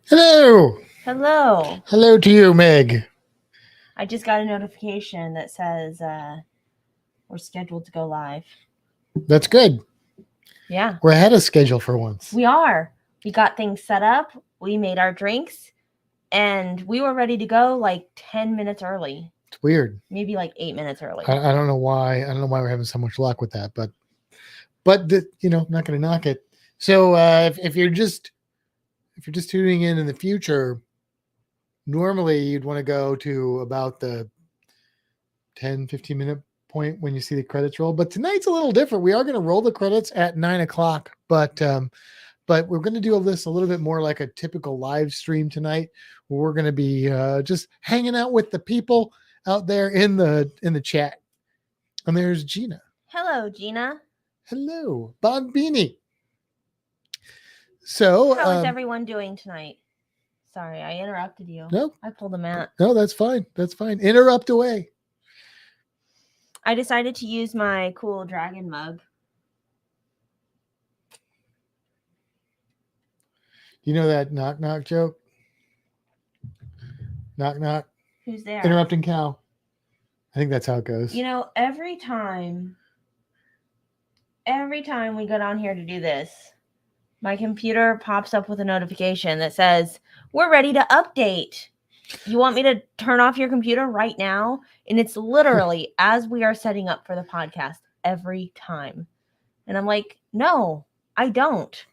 Hello. Hello. Hello to you, Meg. I just got a notification that says we're scheduled to go live. That's good. Yeah. We're ahead of schedule for once. We are. We got things set up. We made our drinks. And we were ready to go like 10 minutes early. It's weird. Maybe like 8 minutes early. I don't know why. I don't know why we're having so much luck with that, but not going to knock it. So if you're just tuning in the future, normally you'd want to go to about the 10, 15 minute point when you see the credits roll. But tonight's a little different. We are going to roll the credits at 9:00, but we're going to do this a little bit more like a typical live stream tonight, where we're going to be just hanging out with the people out there in the chat. And there's Gina. Hello, Gina. Hello, Bob Beanie. So how is everyone doing tonight? Sorry, I interrupted you. No, I pulled a Matt. No, that's fine. That's fine. Interrupt away. I decided to use my cool dragon mug. You know that knock knock joke? Knock knock. Who's there? Interrupting cow. I think that's how it goes. You know, every time we go down here to do this, my computer pops up with a notification that says, we're ready to update. You want me to turn off your computer right now? And it's literally as we are setting up for the podcast every time. And I'm like, no, I don't.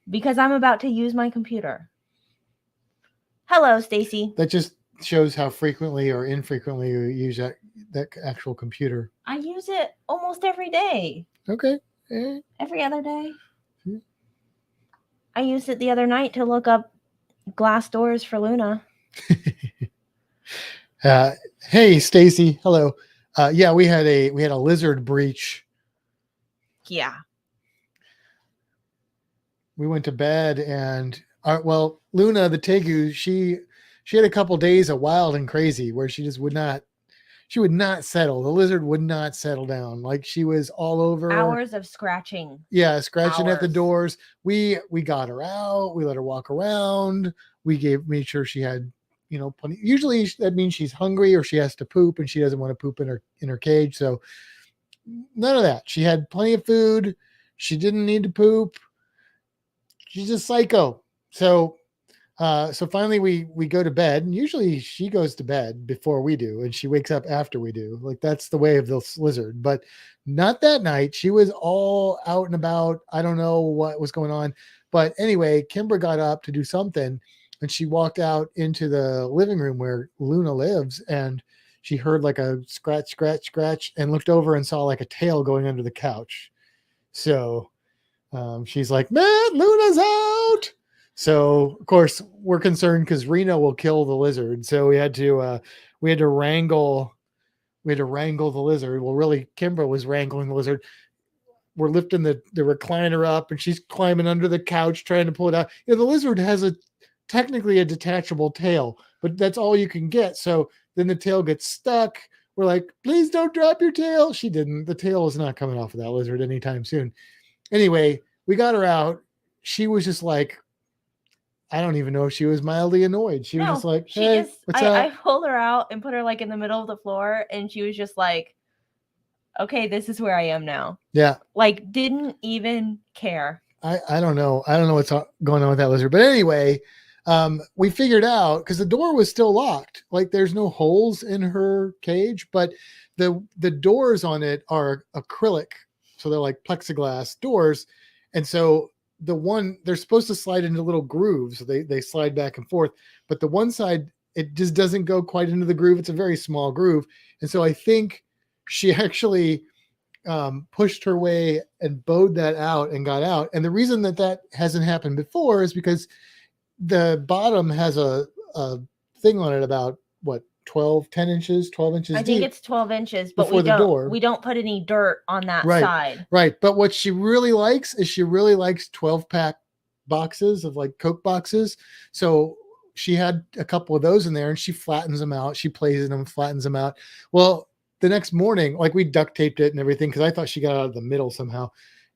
Because I'm about to use my computer. Hello, Stacy. That just shows how frequently or infrequently you use that actual computer. I use it almost every day. Okay. Every other day. I used it the other night to look up glass doors for Luna. Hey, Stacy. Hello. Yeah, we had a lizard breach. Yeah. We went to bed and Luna, the tegu, she had a couple days of wild and crazy where she just would not settle. The lizard would not settle down. Like she was all over. Hours of scratching. Yeah, scratching at the doors. We got her out. We let her walk around. We made sure she had, plenty. Usually that means she's hungry or she has to poop and she doesn't want to poop in her cage. So none of that. She had plenty of food. She didn't need to poop. She's just psycho. So finally we go to bed, and usually she goes to bed before we do, and she wakes up after we do. Like that's the way of this lizard, but not that night. She was all out and about. I don't know what was going on, but anyway, Kimbra got up to do something, and she walked out into the living room where Luna lives, and she heard like a scratch, scratch, scratch, and looked over and saw like a tail going under the couch. So she's like, Matt, Luna's out. So of course we're concerned because Reno will kill the lizard. So we had to wrangle the lizard. Well, really, Kimbra was wrangling the lizard. We're lifting the recliner up, and she's climbing under the couch trying to pull it out. The lizard has technically a detachable tail, but that's all you can get. So then the tail gets stuck. We're like, please don't drop your tail. She didn't. The tail is not coming off of that lizard anytime soon. Anyway, we got her out. She was just like, I don't even know if she was mildly annoyed. She was just like, hey, what's up? I pulled her out and put her like in the middle of the floor, and she was just like, okay, this is where I am now. Yeah. Like, didn't even care. I don't know. I don't know what's going on with that lizard. But anyway, we figured out, because the door was still locked. Like there's no holes in her cage, but the doors on it are acrylic. So they're like plexiglass doors. And so they're supposed to slide into little grooves. So they slide back and forth, but the one side, it just doesn't go quite into the groove. It's a very small groove. And so I think she actually pushed her way and bowed that out and got out. And the reason that hasn't happened before is because the bottom has a thing on it about 10 inches, 12 inches I deep. think it's 12 inches, but we don't put any dirt on that side. Right. But what she really likes is 12-pack boxes of like Coke boxes. So she had a couple of those in there, and she flattens them out. She plays in them, flattens them out. Well, the next morning, like we duct taped it and everything, because I thought she got out of the middle somehow.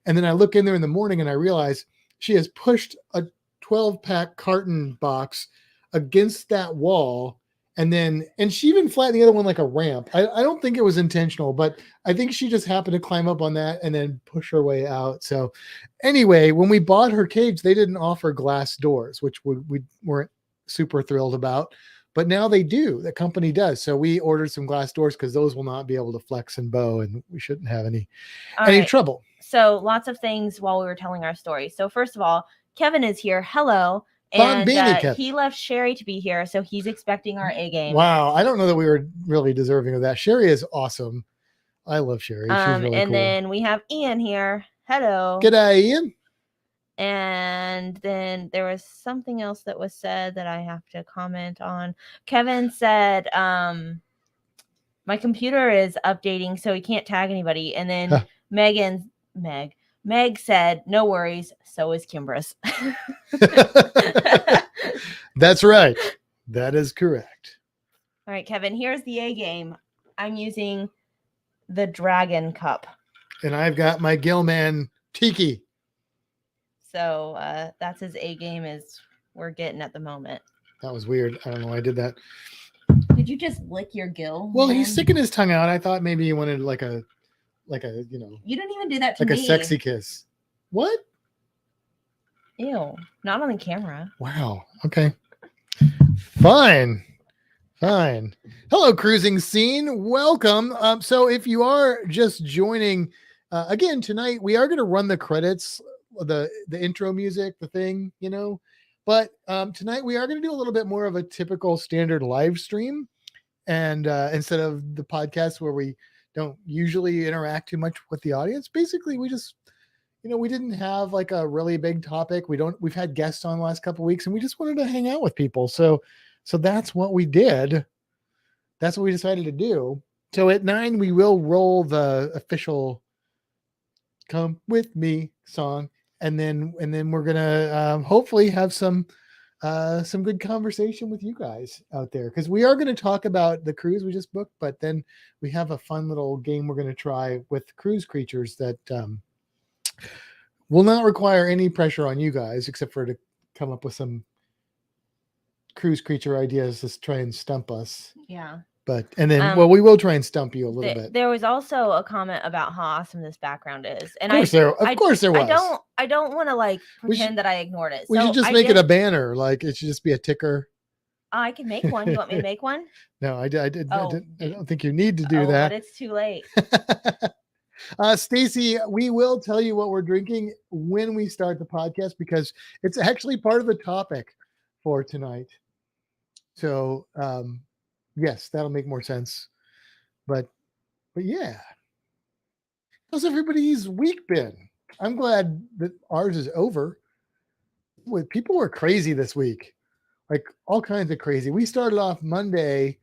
And then I look in there in the morning and I realize she has pushed a 12-pack carton box against that wall. And she even flattened the other one like a ramp. I don't think it was intentional, but I think she just happened to climb up on that and then push her way out. So anyway, when we bought her cage, they didn't offer glass doors, which we weren't super thrilled about. But now they do. The company does. So we ordered some glass doors because those will not be able to flex and bow, and we shouldn't have any trouble. So lots of things while we were telling our story. So first of all, Kevin is here. Hello. And he left Sherry to be here, so he's expecting our A game. Wow, I don't know that we were really deserving of that. Sherry is awesome. I love Sherry. She's really and cool. Then we have Ian here. Hello. G'day, Ian. And then there was something else that was said that I have to comment on. Kevin said, my computer is updating, so he can't tag anybody. And then Meg said, no worries, so is Kimbra's. That's right. That is correct. All right, Kevin, here's the A game. I'm using the Dragon Cup. And I've got my Gilman Tiki. So that's his A game as we're getting at the moment. That was weird. I don't know why I did that. Did you just lick your gill? Well, he's sticking his tongue out. I thought maybe you wanted like a, You didn't even do that to me. Like a sexy kiss. What? Ew. Not on the camera. Wow. Okay. Fine. Hello, cruising scene. Welcome. So if you are just joining, again, tonight we are going to run the credits, the intro music, the thing, but tonight we are going to do a little bit more of a typical standard live stream. And instead of the podcast where we don't usually interact too much with the audience, basically we just, we didn't have like a really big topic. We've had guests on the last couple of weeks and we just wanted to hang out with people. So that's what we did. That's what we decided to do. So at 9, we will roll the official "Come With Me" song. And then we're going to hopefully have some good conversation with you guys out there, because we are going to talk about the cruise we just booked, but then we have a fun little game we're going to try with cruise creatures that will not require any pressure on you guys except for to come up with some cruise creature ideas to try and stump us. Yeah. And then we will try and stump you a little bit. There was also a comment about how awesome this background is. And of course there was. I don't want to pretend that I ignored it. We should just make it a banner. Like it should just be a ticker. I can make one. You want me to make one? No, I did. I don't think you need to do that. But it's too late. Stacy, we will tell you what we're drinking when we start the podcast because it's actually part of the topic for tonight. So, yes, that'll make more sense. But yeah. How's everybody's week been? I'm glad that ours is over. People were crazy this week. Like all kinds of crazy. We started off Sunday.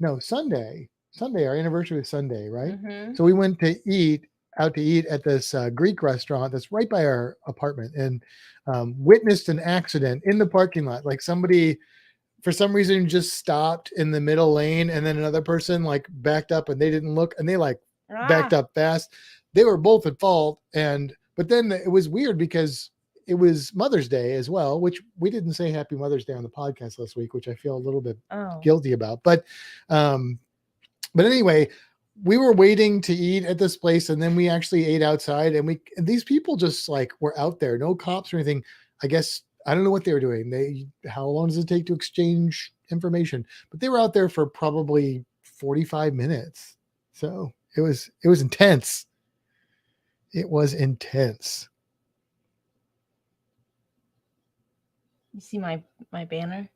Our anniversary was Sunday, right? Mm-hmm. So we went out to eat at this Greek restaurant that's right by our apartment and witnessed an accident in the parking lot. Like somebody, for some reason, just stopped in the middle lane and then another person backed up and they didn't look and they backed up fast. They were both at fault. But then it was weird because it was Mother's Day as well, which we didn't say Happy Mother's Day on the podcast last week, which I feel a little bit guilty about. But anyway, we were waiting to eat at this place and then we actually ate outside and these people just were out there, no cops or anything. I guess, I don't know what they were doing. How long does it take to exchange information? But they were out there for probably 45 minutes. So it was intense. It was intense. You see my banner?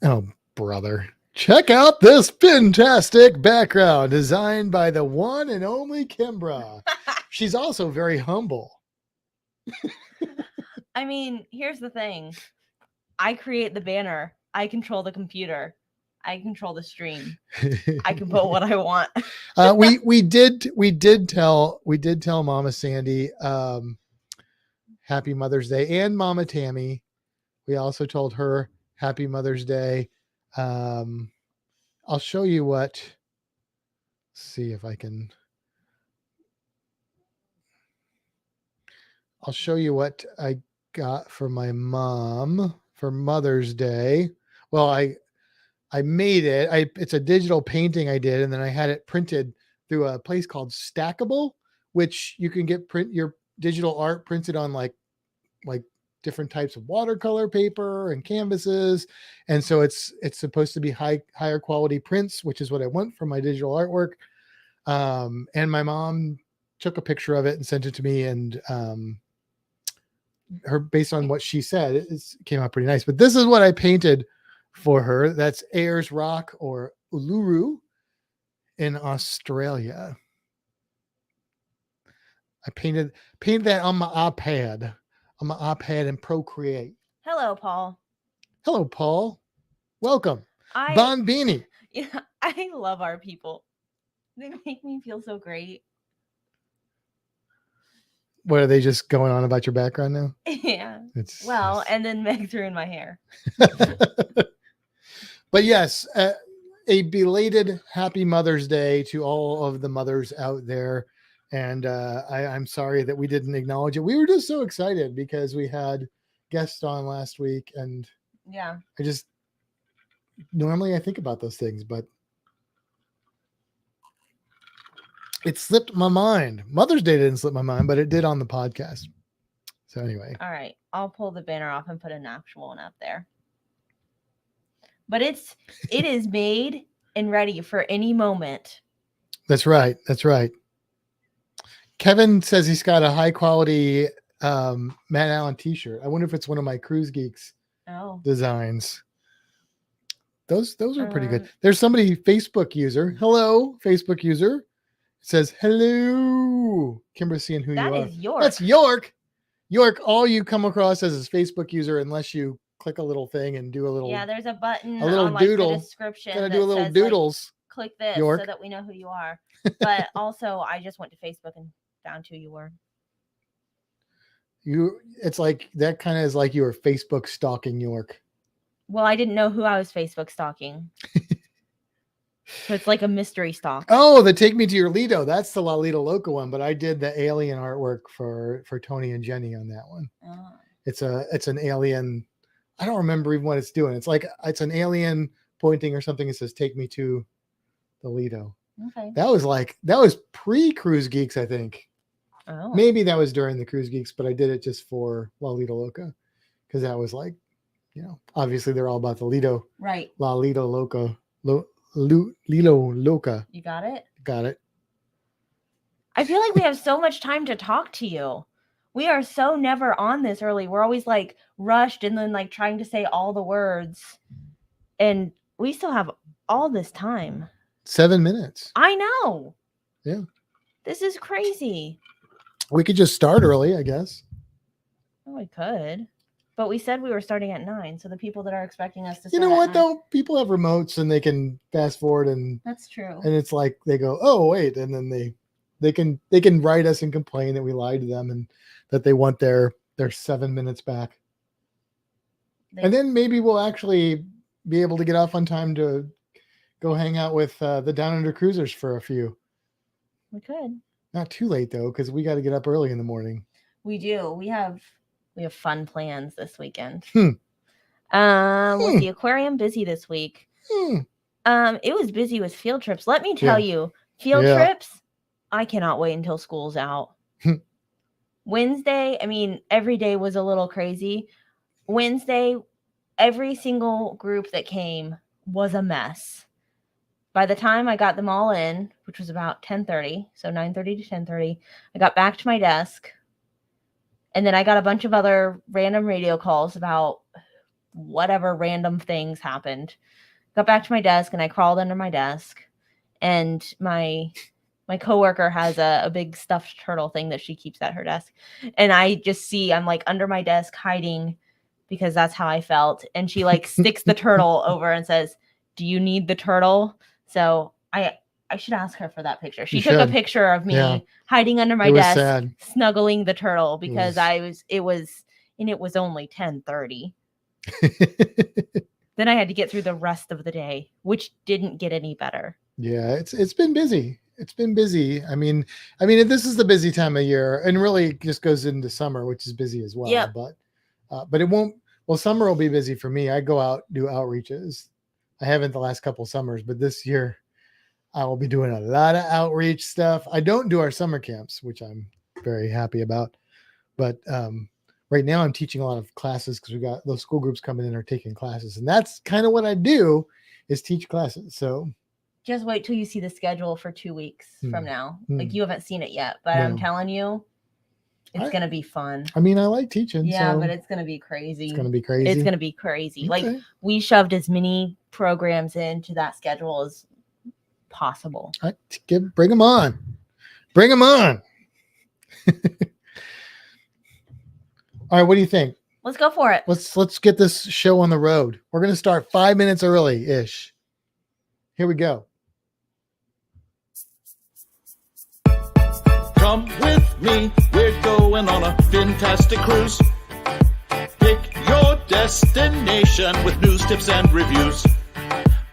Oh, brother. Check out this fantastic background designed by the one and only Kimbra. She's also very humble. I mean, here's the thing. I create the banner. I control the computer. I control the stream. I can put what I want. We did tell Mama Sandy Happy Mother's Day, and Mama Tammy. We also told her Happy Mother's Day. I'll show you what. See if I can. I'll show you what I got for my mom for Mother's Day. Well, I made it. It's a digital painting I did, and then I had it printed through a place called Stackable, which you can get print your digital art printed on like different types of watercolor paper and canvases. And so it's supposed to be higher quality prints, which is what I want for my digital artwork. And my mom took a picture of it and sent it to me, and her, based on what she said, it came out pretty nice. But this is what I painted for her. That's Ayers Rock, or Uluru, in Australia. I painted that on my iPad and Procreate. Hello, Paul. Hello, Paul. Welcome. Bon Beanie. Yeah, I love our people. They make me feel so great. What, are they just going on about your background now? Yeah. And then Meg threw in my hair. But yes, a belated happy Mother's Day to all of the mothers out there. And I'm sorry that we didn't acknowledge it. We were just so excited because we had guests on last week, and yeah, normally I think about those things, but it slipped my mind. Mother's Day didn't slip my mind, but it did on the podcast. So anyway. All right, I'll pull the banner off and put an actual one up there. But it is made and ready for any moment. That's right. Kevin says he's got a high quality Matt Allen t-shirt. I wonder if it's one of my Cruise Geeks designs. Those are pretty good. There's somebody, Facebook user. Hello, Facebook user. It says, hello. Kimbra's seeing who you are. That is York. That's York. York, all you come across as his Facebook user, unless you click a little thing and do a little. Yeah, there's a button a little on doodle. The description. Gotta do a little doodles. Click this York. So that we know who you are. But also, I just went to Facebook and found who you were. It's like that kind of is like you were Facebook stalking York. Well, I didn't know who I was Facebook stalking. So it's like a mystery stalk. Oh, the Take Me to Your Lido. That's the La Lido Loca one, but I did the alien artwork for Tony and Jenny on that one. Oh. It's an alien. I don't remember even what it's doing. It's an alien pointing or something. It says, take me to the Lido. Okay. That was pre-Cruise Geeks, I think. Oh. Maybe that was during the Cruise Geeks, but I did it just for La Lido Loca, because that was like, obviously they're all about the Lido. Right. La Lido Loca. Lido Loca. You got it? Got it. I feel like we have so much time to talk to you. We are so never on this early. We're always like rushed and then like trying to say all the words. And we still have all this time. 7 minutes. I know. Yeah. This is crazy. We could just start early, I guess. Oh, we could. But we said we were starting at 9, so the people that are expecting us to start You know what, 9, though? People have remotes and they can fast forward, and that's true. And it's like they go, oh, wait, and then they can write us and complain that we lied to them and that they want their 7 minutes back. And then maybe we'll actually be able to get off on time to go hang out with the Down Under Cruisers for a few. We could. Not too late, though, because we got to get up early in the morning. We do. We have fun plans this weekend. With the aquarium busy this week. It was busy with field trips. Let me tell you, field trips, I cannot wait until school's out. Wednesday, I mean, every day was a little crazy. Wednesday, every single group that came was a mess. By the time I got them all in, which was about 10:30, so 9:30 to 10:30, I got back to my desk. And then I got a bunch of other random radio calls about whatever random things happened. Got back to my desk and I crawled under my desk. And my coworker has a big stuffed turtle thing that she keeps at her desk. And I just see I'm like under my desk hiding because that's how I felt. And she like sticks the turtle over and says, "Do you need the turtle?" So I should ask her for that picture. She took a picture of me hiding under my desk, snuggling the turtle because it was only 10:30. Then I had to get through the rest of the day, which didn't get any better. Yeah, it's been busy. It's been busy. I mean, this is the busy time of year, and really just goes into summer, which is busy as well. Yep. But But it won't. Well, summer will be busy for me. I go out, do outreaches. I haven't the last couple summers, but this year I will be doing a lot of outreach stuff. I don't do our summer camps, which I'm very happy about. But right now I'm teaching a lot of classes because we got those school groups coming in are taking classes. And that's kind of what I do is teach classes. So just wait till you see the schedule for 2 weeks from now. Like you haven't seen it yet, but No. I'm telling you, it's going to be fun. I mean, I like teaching. Yeah, so but it's going to be crazy. It's going to be crazy. It's going to be crazy. Okay. Like we shoved as many programs into that schedule as possible. Bring them on. Bring them on. All right, what do you think? Let's go for it. Let's get this show on the road. We're going to start 5 minutes early-ish. Here we go. Come with me, we're going on a Fintastic cruise. Pick your destination with news, tips, and reviews.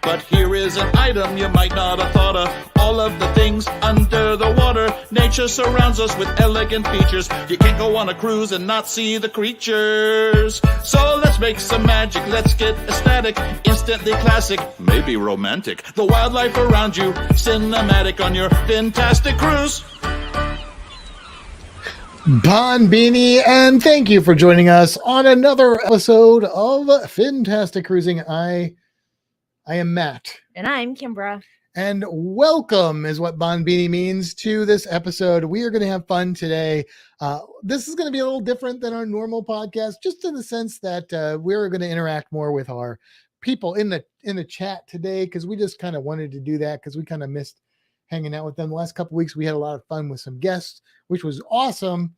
But here is an item you might not have thought of. All of the things under the water. Nature surrounds us with elegant features. You can't go on a cruise and not see the creatures. So let's make some magic, let's get ecstatic. Instantly classic, maybe romantic. The wildlife around you, cinematic on your Fintastic cruise. Bon Beanie, and thank you for joining us on another episode of Fintastic Cruising. I am Matt. And I'm Kimbra. And welcome is what Bon Beanie means to this episode. We are going to have fun today. This is going to be a little different than our normal podcast, just in the sense that we're going to interact more with our people in the chat today, because we just kind of wanted to do that because we kind of missed hanging out with them. The last couple of weeks, we had a lot of fun with some guests, which was awesome.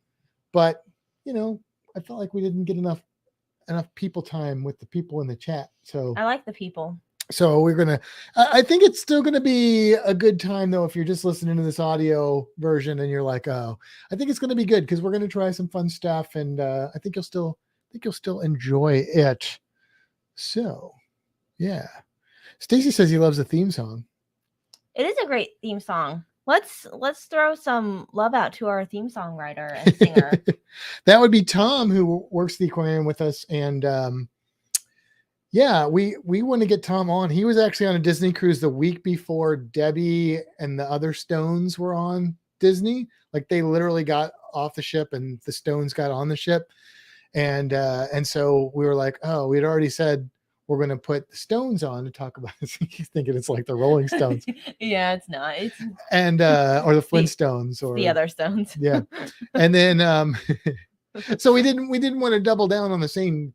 But, you know, I felt like we didn't get enough people time with the people in the chat. So I like the people. So we're going to, I think it's still going to be a good time though. If you're just listening to this audio version and you're like, oh, I think it's going to be good because we're going to try some fun stuff. And I think you'll still enjoy it. So yeah. Stacy says he loves the theme song. It is a great theme song. Let's throw some love out to our theme song writer and singer. That would be Tom, who works the aquarium with us. And yeah, we want to get Tom on. He was actually on a Disney cruise the week before Debbie and the other Stones were on Disney. Like they literally got off the ship and the Stones got on the ship. And so we were like, oh, we'd already said we're going to put the Stones on to talk about this. He's thinking it's like the Rolling Stones. Yeah, it's not. It's and or the Flintstones or the other Stones. Yeah. And then so we didn't want to double down on the same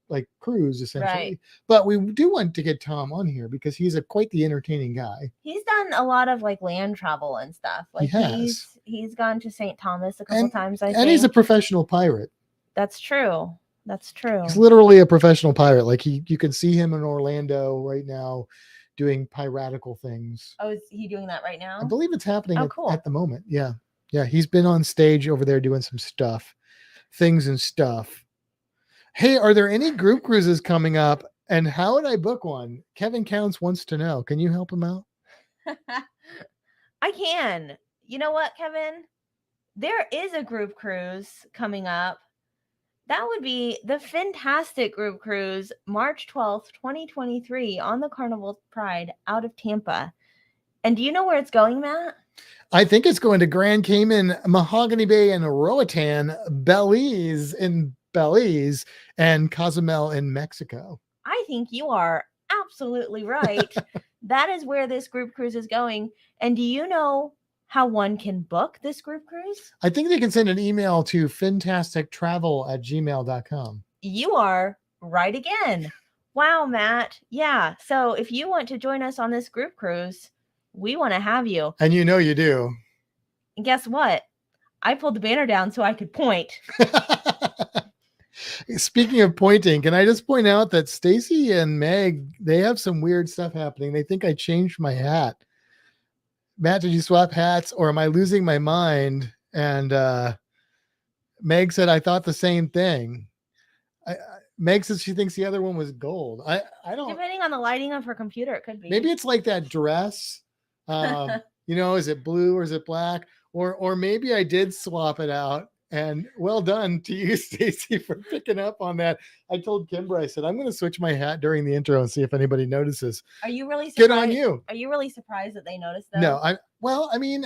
like cruise essentially. Right. But we do want to get Tom on here because he's quite the entertaining guy. He's done a lot of like land travel and stuff. Like he's gone to St. Thomas a couple times, I think. And he's a professional pirate. That's true. That's true. He's literally a professional pirate. Like you can see him in Orlando right now doing piratical things. Oh, is he doing that right now? I believe it's happening cool. at the moment. Yeah. Yeah. He's been on stage over there doing some things and stuff. Hey, are there any group cruises coming up? And how would I book one? Kevin Counts wants to know. Can you help him out? I can. You know what, Kevin? There is a group cruise coming up. That would be the Fintastic Group Cruise, March 12th, 2023, on the Carnival Pride out of Tampa. And do you know where it's going, Matt? I think it's going to Grand Cayman, Mahogany Bay, and Roatan, Belize, and Cozumel in Mexico. I think you are absolutely right. That is where this group cruise is going. And do you know how one can book this group cruise? I think they can send an email to fintastictravel@gmail.com. You are right again. Wow, Matt. Yeah. So if you want to join us on this group cruise, we want to have you. And you know you do. And guess what? I pulled the banner down so I could point. Speaking of pointing, can I just point out that Stacy and Meg, they have some weird stuff happening. They think I changed my hat. Matt, did you swap hats or am I losing my mind? And Meg said, I thought the same thing. Meg says she thinks the other one was gold. I don't. Depending on the lighting of her computer, it could be. Maybe it's like that dress. You know, is it blue or is it black? Or maybe I did swap it out And well done to you, Stacy, for picking up on that. I told Kimbra, I said, I'm going to switch my hat during the intro and see if anybody notices. Are you really Good surprised? on you. Are you really surprised that they noticed though? No, I mean,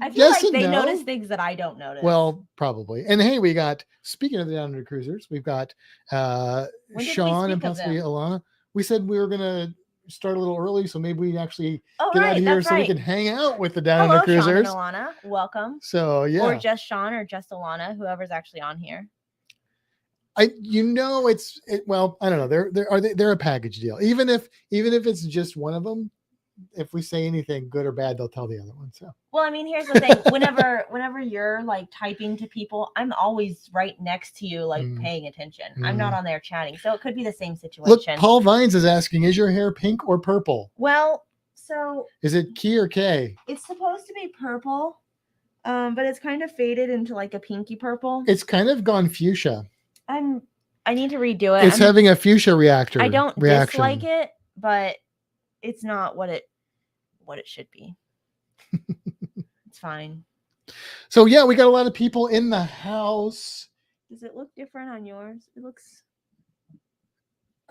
I feel yes like and they no. notice things that I don't notice. Well, probably. And hey, we got, speaking of the Down Under Cruisers, we've got When did we Sean and speak of possibly them? Alana. We said we were going to start a little early, so maybe we actually Oh, get out right, of here that's so we right. can hang out with the Down Hello, Under Sean and Cruisers. Alana. Welcome. So yeah. Or just Sean or just Alana, whoever's actually on here. Well, I don't know. They're a package deal. Even if it's just one of them, if we say anything good or bad, they'll tell the other one. So Well, I mean, here's the thing. Whenever you're like typing to people, I'm always right next to you, like paying attention. I'm not on there chatting. So it could be the same situation. Look, Paul Vines is asking, is your hair pink or purple? Well, so Is it Key or K? it's supposed to be purple, but it's kind of faded into like a pinky purple. It's kind of gone fuchsia. I need to redo it. It's having a fuchsia reaction. I don't dislike it, but it's not what it should be. It's fine. So yeah, we got a lot of people in the house. Does it look different on yours? It looks.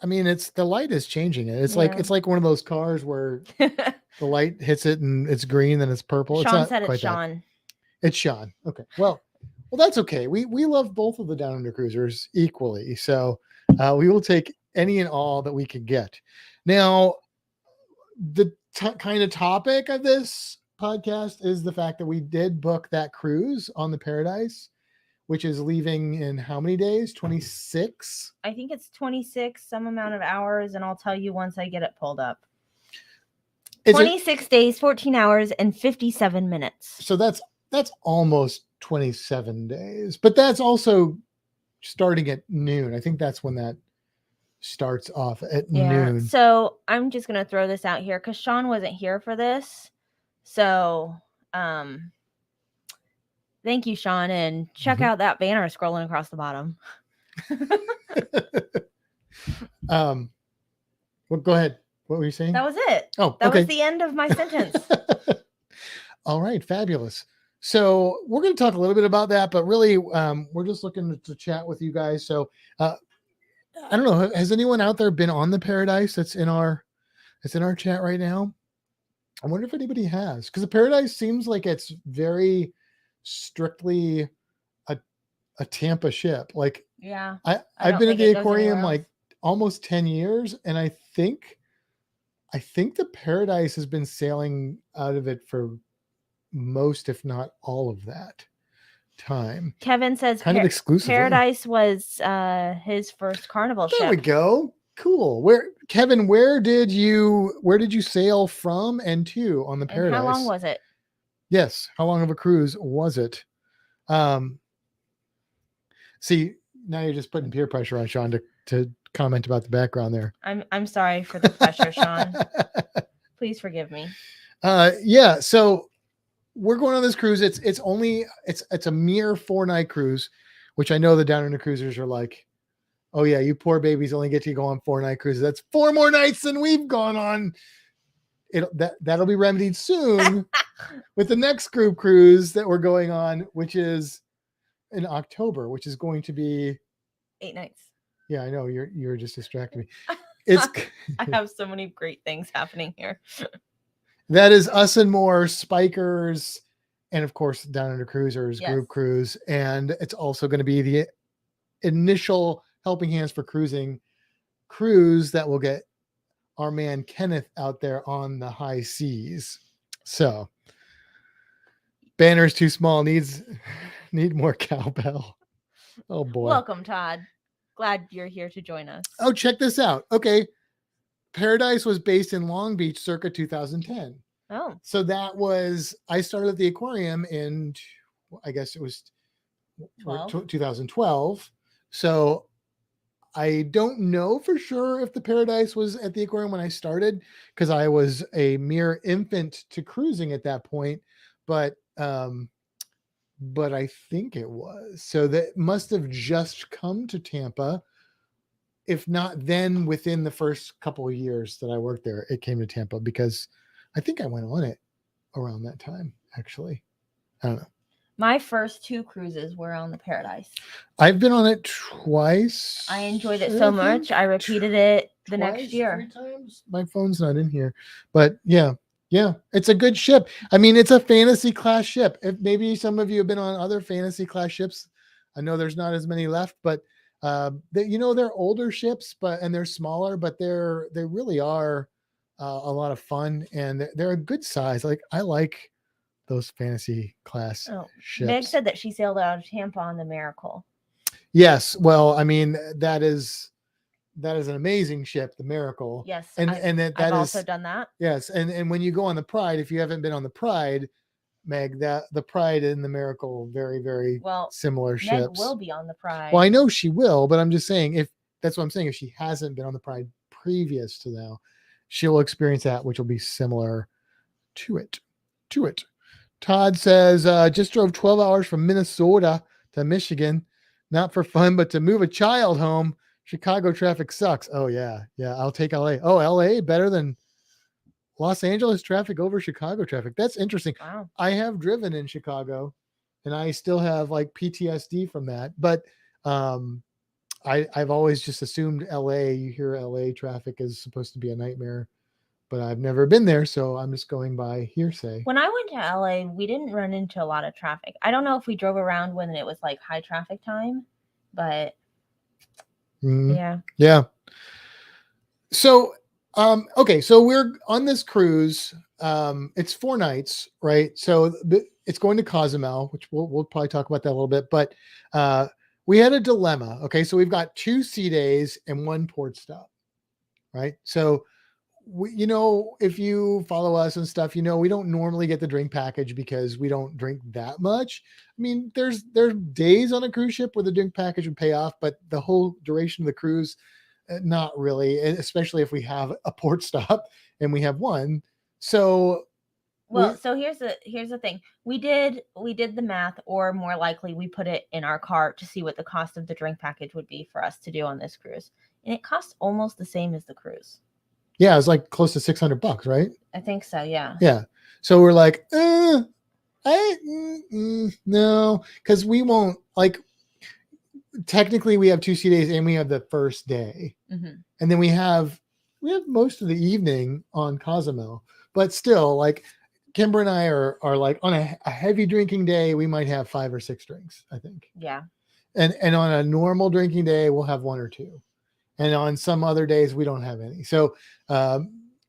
I mean, the light is changing it. It's like one of those cars where the light hits it and it's green, then it's purple. Sean said it's Sean. It's Sean. Okay. Well, that's okay. We love both of the Down Under Cruisers equally. So we will take any and all that we can get. Now, the kind of topic of this podcast is the fact that we did book that cruise on the Paradise, which is leaving in how many days? 26? I think it's 26, some amount of hours, and I'll tell you once I get it pulled up. 26 days, 14 hours, and 57 minutes. So that's almost 27 days, but that's also starting at noon. I think that's when that starts off at noon. So I'm just going to throw this out here because Sean wasn't here for this. So thank you, Sean, and check out that banner scrolling across the bottom. Well, go ahead. What were you saying? That was it. Oh, that okay. was the end of my sentence. All right, fabulous. So we're going to talk a little bit about that, but really, we're just looking to chat with you guys. So I don't know, has anyone out there been on the Paradise that's in our chat right now? I wonder if anybody has, because the Paradise seems like it's very strictly a Tampa ship. Like, yeah, I've been at the aquarium like almost 10 years, and I think the Paradise has been sailing out of it for most, if not all of that time. Kevin says kind of exclusively. Paradise was his first Carnival ship. There we go. Cool. Kevin, where did you sail from and to on the Paradise? And how long was it? Yes. How long of a cruise was it? See, now you're just putting peer pressure on Sean to comment about the background there. I'm sorry for the pressure, Sean. Please forgive me. Yeah. So we're going on this cruise. It's a mere 4-night cruise, which I know the Down Under Cruisers are like, oh yeah, you poor babies only get to go on 4-night cruises. That's 4 more nights than we've gone on. That'll be remedied soon with the next group cruise that we're going on, which is in October, which is going to be 8 nights. Yeah, I know you're just distracting me. It's I have so many great things happening here. That is Us and More, Spikers, and of course Down Under Cruisers group cruise, and it's also going to be the initial Helping Hands for Cruising cruise that will get our man Kenneth out there on the high seas. So banner's too small, need more cowbell. Oh boy. Welcome, Todd. Glad you're here to join us. Oh, check this out. Okay. Paradise was based in Long Beach circa 2010. Oh. So I started at the aquarium in, I guess it was 2012. So I don't know for sure if the Paradise was at the aquarium when I started, because I was a mere infant to cruising at that point, but I think it was. So that must have just come to Tampa. If not, then within the first couple of years that I worked there, it came to Tampa, because I think I went on it around that time, actually. I don't know. My first 2 cruises were on the Paradise. I've been on it twice. I enjoyed it I so think. much. I repeated it the Twice, next year. 3 times. My phone's not in here, but yeah, it's a good ship. I mean, it's a fantasy class ship. If maybe some of you have been on other fantasy class ships, I know there's not as many left, but they're older ships, and they're smaller, but they really are a lot of fun, and they're a good size. Like I like those fantasy class ships. Meg said that she sailed out of Tampa on the Miracle. Yes, well, I mean that is an amazing ship, the Miracle. Yes, I've also done that. Yes, and when you go on the Pride, if you haven't been on the Pride, Meg, that the Pride and the Miracle, very, very similar ships. Meg will be on the Pride. Well, I know she will, but I'm just saying if she hasn't been on the Pride previous to now, she'll experience that, which will be similar to it. Todd says, just drove 12 hours from Minnesota to Michigan, not for fun, but to move a child home. Chicago traffic sucks. Oh yeah. I'll take LA. Oh, LA better than Los Angeles traffic over Chicago traffic. That's interesting. Wow. I have driven in Chicago and I still have like PTSD from that, but I've always just assumed LA, you hear LA traffic is supposed to be a nightmare, but I've never been there. So I'm just going by hearsay. When I went to LA, we didn't run into a lot of traffic. I don't know if we drove around when it was like high traffic time, but yeah. So, okay. So we're on this cruise. It's 4 nights, right? So it's going to Cozumel, which we'll probably talk about that a little bit, but, we had a dilemma. Okay. So we've got 2 sea days and 1 port stop, right? So if you follow us and stuff, we don't normally get the drink package because we don't drink that much. I mean, there's days on a cruise ship where the drink package would pay off, but the whole duration of the cruise, not really, especially if we have a port stop and we have 1. So, so here's the thing. We did the math, or more likely we put it in our cart to see what the cost of the drink package would be for us to do on this cruise. And it costs almost the same as the cruise. Yeah, it's like close to $600, right? I think so. Yeah. Yeah. So we're like, no, because we won't technically we have 2 sea days and we have the first day, and then we have most of the evening on Cozumel, but still, like Kimbra and I are like on a heavy drinking day, we might have 5 or 6 drinks, I think. Yeah. And on a normal drinking day, we'll have 1 or 2. And on some other days, we don't have any. So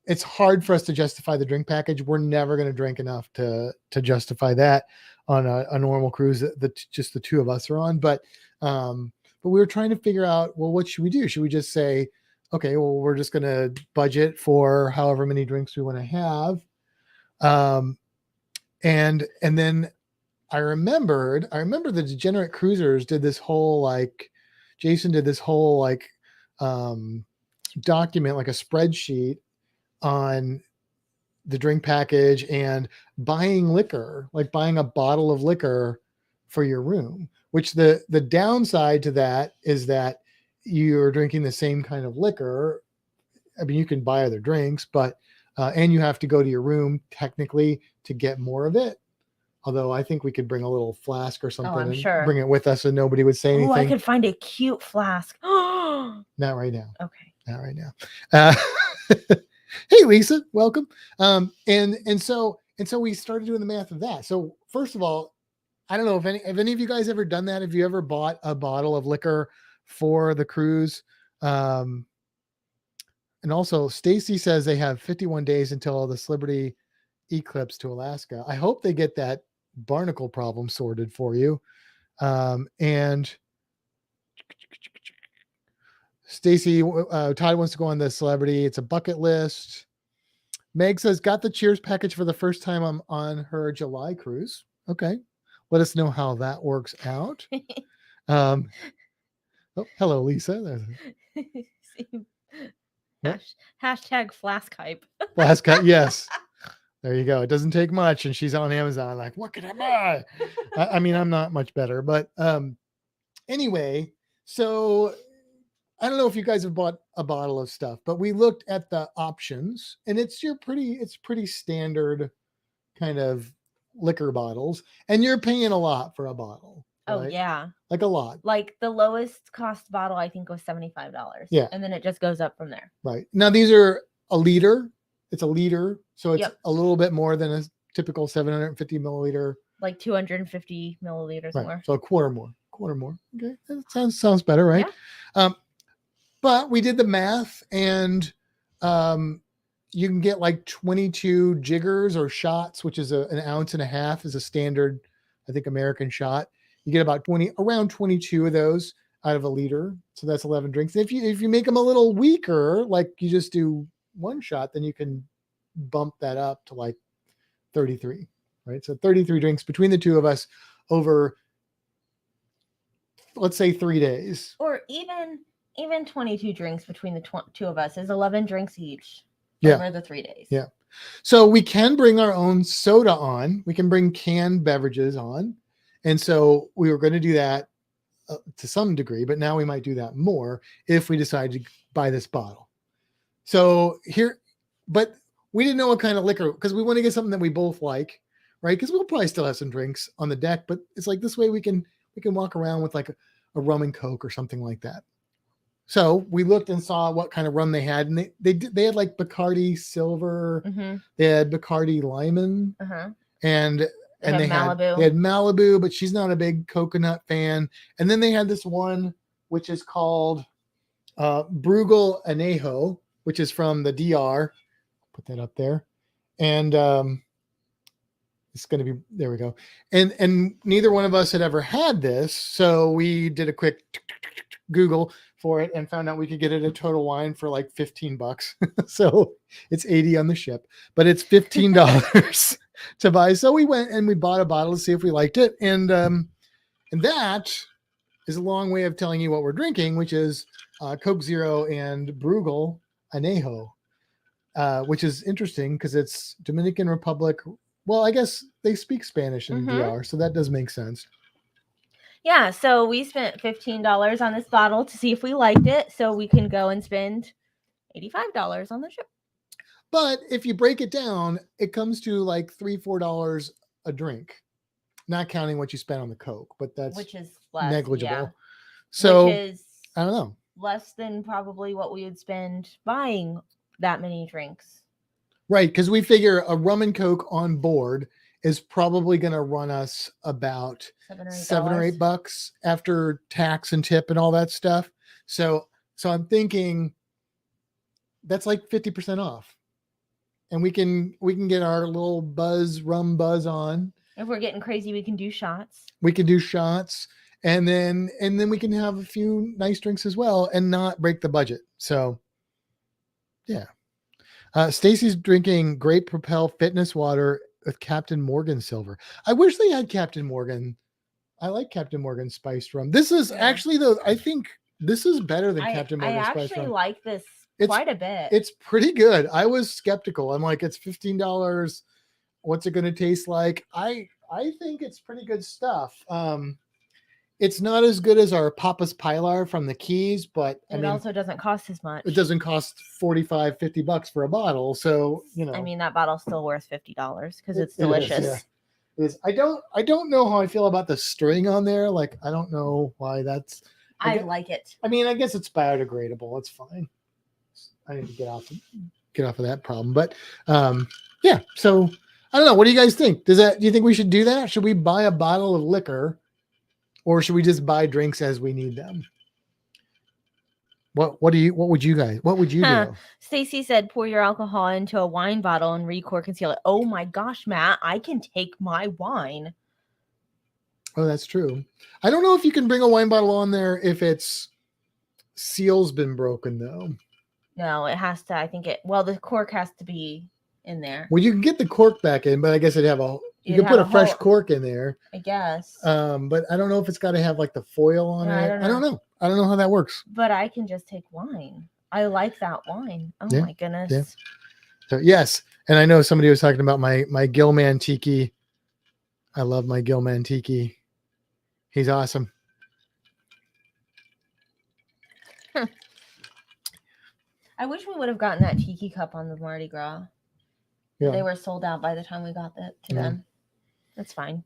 it's hard for us to justify the drink package. We're never going to drink enough to justify that on a normal cruise that just the 2 of us are on. But we were trying to figure out, well, what should we do? Should we just say, okay, well, we're just going to budget for however many drinks we want to have? And then I remember the Degenerate Cruisers did this whole Jason did this whole document, like a spreadsheet on the drink package and buying liquor, like buying a bottle of liquor for your room, which the downside to that is that you're drinking the same kind of liquor. I mean, you can buy other drinks, but and you have to go to your room technically to get more of it. Although I think we could bring a little flask or something and bring it with us and nobody would say anything. Oh, I could find a cute flask. Not right now. Okay. Not right now. Hey, Lisa, welcome. And so we started doing the math of that. So first of all, I don't know if any of you guys ever done that. Have you ever bought a bottle of liquor for the cruise? And also Stacy says they have 51 days until the Celebrity eclipse to Alaska. I hope they get that barnacle problem sorted for you. And Stacy, Todd wants to go on the Celebrity. It's a bucket list. Meg says, got the Cheers package for the first time I'm on her July cruise. Okay. Let us know how that works out. Oh, hello, Lisa. Hashtag flask hype. Flask hype, yes. There you go. It doesn't take much. And she's on Amazon like, what can I buy? I mean, I'm not much better. But anyway, so I don't know if you guys have bought a bottle of stuff, but we looked at the options and it's pretty standard kind of liquor bottles, and you're paying a lot for a bottle. Oh right? yeah. Like a lot. Like the lowest cost bottle I think was $75. Yeah. And then it just goes up from there. Right. Now these are a liter. It's a liter. So it's Yep. a little bit more than a typical 750 milliliter. Like 250 milliliters Right. more. So a quarter more. Okay. That sounds better, right? Yeah. But we did the math, and you can get like 22 jiggers or shots, which is an ounce and a half is a standard, I think, American shot. You get about around 22 of those out of a liter. So that's 11 drinks. If you make them a little weaker, like you just do one shot, then you can bump that up to like 33, right? So 33 drinks between the two of us over, let's say, 3 days. Or even 22 drinks between the two of us is 11 drinks each over the 3 days. Yeah. So we can bring our own soda on. We can bring canned beverages on. And so we were going to do that to some degree, but now we might do that more if we decide to buy this bottle. So but we didn't know what kind of liquor, because we want to get something that we both like, right? Because we'll probably still have some drinks on the deck, but it's like this way we can walk around with like a rum and Coke or something like that. So we looked and saw what kind of rum they had, and they had like Bacardi Silver, they had Bacardi Limon, and they had Malibu, but she's not a big coconut fan. And then they had this one which is called Brugal Anejo, which is from the DR. Put that up there, and it's going to be, there we go. And neither one of us had ever had this, so we did a quick Google for it and found out we could get it at Total Wine for like $15. So it's $80 on the ship, but it's $15 to buy. So we went and we bought a bottle to see if we liked it. And that is a long way of telling you what we're drinking, which is Coke Zero and Brugal Anejo, which is interesting because it's Dominican Republic. Well, I guess they speak Spanish in DR, so that does make sense. Yeah, so we spent $15 on this bottle to see if we liked it, so we can go and spend $85 on the ship. But if you break it down, it comes to like $3-4 a drink, not counting what you spent on the Coke, but which is less, negligible. Yeah. So which is I don't know, less than probably what we would spend buying that many drinks. Right, because we figure a rum and Coke on board is probably going to run us about $7 or $8 after tax and tip and all that stuff. So I'm thinking that's like 50% off, and we can get our little rum buzz on. If we're getting crazy, we can do shots. We can do shots, and then we can have a few nice drinks as well and not break the budget. So yeah. Stacy's drinking Great Propel Fitness Water with Captain Morgan Silver. I wish they had Captain Morgan. I like Captain Morgan spiced rum. This is actually, though, I think this is better than Captain Morgan spiced rum. I actually like this quite a bit. It's pretty good. I was skeptical. I'm like, it's $15. What's it going to taste like? I think it's pretty good stuff. It's not as good as our Papa's Pilar from the Keys, but it also doesn't cost as much. It doesn't cost $45-50 for a bottle. So, I mean, that bottle's still worth $50 because it's delicious. It is. I don't know how I feel about the string on there. Like, I don't know why that's. I like it. I mean, I guess it's biodegradable. It's fine. I need to get off of that problem. But yeah. So I don't know. What do you guys think? Do you think we should do that? Should we buy a bottle of liquor? Or should we just buy drinks as we need them? What would you do? Stacy said, pour your alcohol into a wine bottle and recork and seal it. Oh my gosh, Matt, I can take my wine. Oh, that's true. I don't know if you can bring a wine bottle on there if its seal's been broken though. No, it has to. The cork has to be in there. Well, you can get the cork back in, but I guess it'd have you can put a fresh cork in there, I guess. But I don't know if it's got to have like the foil on it. I don't know. I don't know how that works. But I can just take wine. I like that wine. Oh my goodness. Yeah. So yes, and I know somebody was talking about my Gilman Tiki. I love my Gilman Tiki. He's awesome. I wish we would have gotten that tiki cup on the Mardi Gras. Yeah. They were sold out by the time we got that to them. That's fine.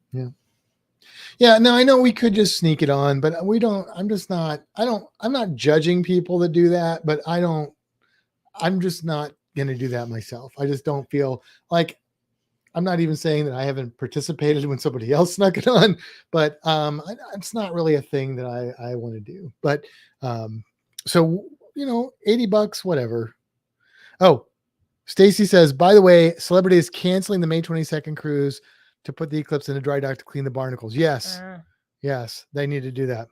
Yeah, no, I know we could just sneak it on, but we don't. I'm not judging people that do that, but I'm just not going to do that myself. I just don't feel like, I'm not even saying that I haven't participated when somebody else snuck it on, but it's not really a thing that I want to do. But so, $80, whatever. Oh, Stacy says, by the way, Celebrity is canceling the May 22nd cruise to put the Eclipse in a dry dock to clean the barnacles. Yes. Yes, they need to do that.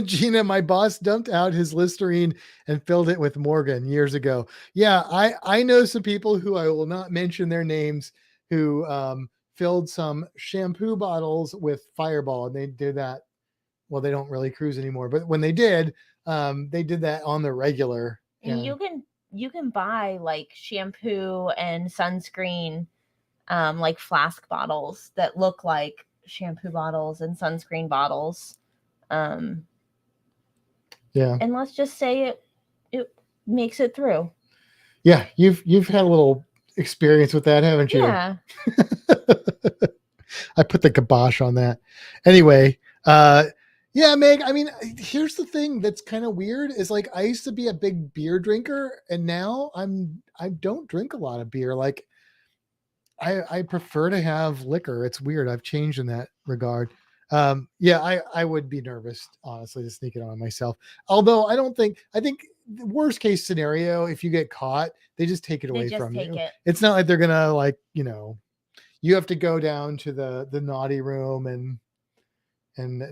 Gina, my boss dumped out his Listerine and filled it with Morgan years ago. Yeah, I know some people who I will not mention their names who filled some shampoo bottles with Fireball, and they did that. Well, they don't really cruise anymore, but when they did that on the regular. And you can buy like shampoo and sunscreen, like flask bottles that look like shampoo bottles and sunscreen bottles. Yeah. And let's just say it makes it through. Yeah, you've had a little experience with that, haven't you? Yeah. I put the kibosh on that. Anyway, yeah, Meg, I mean, here's the thing that's kind of weird is like I used to be a big beer drinker and now I don't drink a lot of beer. Like I prefer to have liquor. It's weird. I've changed in that regard. Yeah, I would be nervous, honestly, to sneak it on myself. Although I think the worst case scenario, if you get caught, they just take it away from you. It's not like they're gonna like, you have to go down to the naughty room and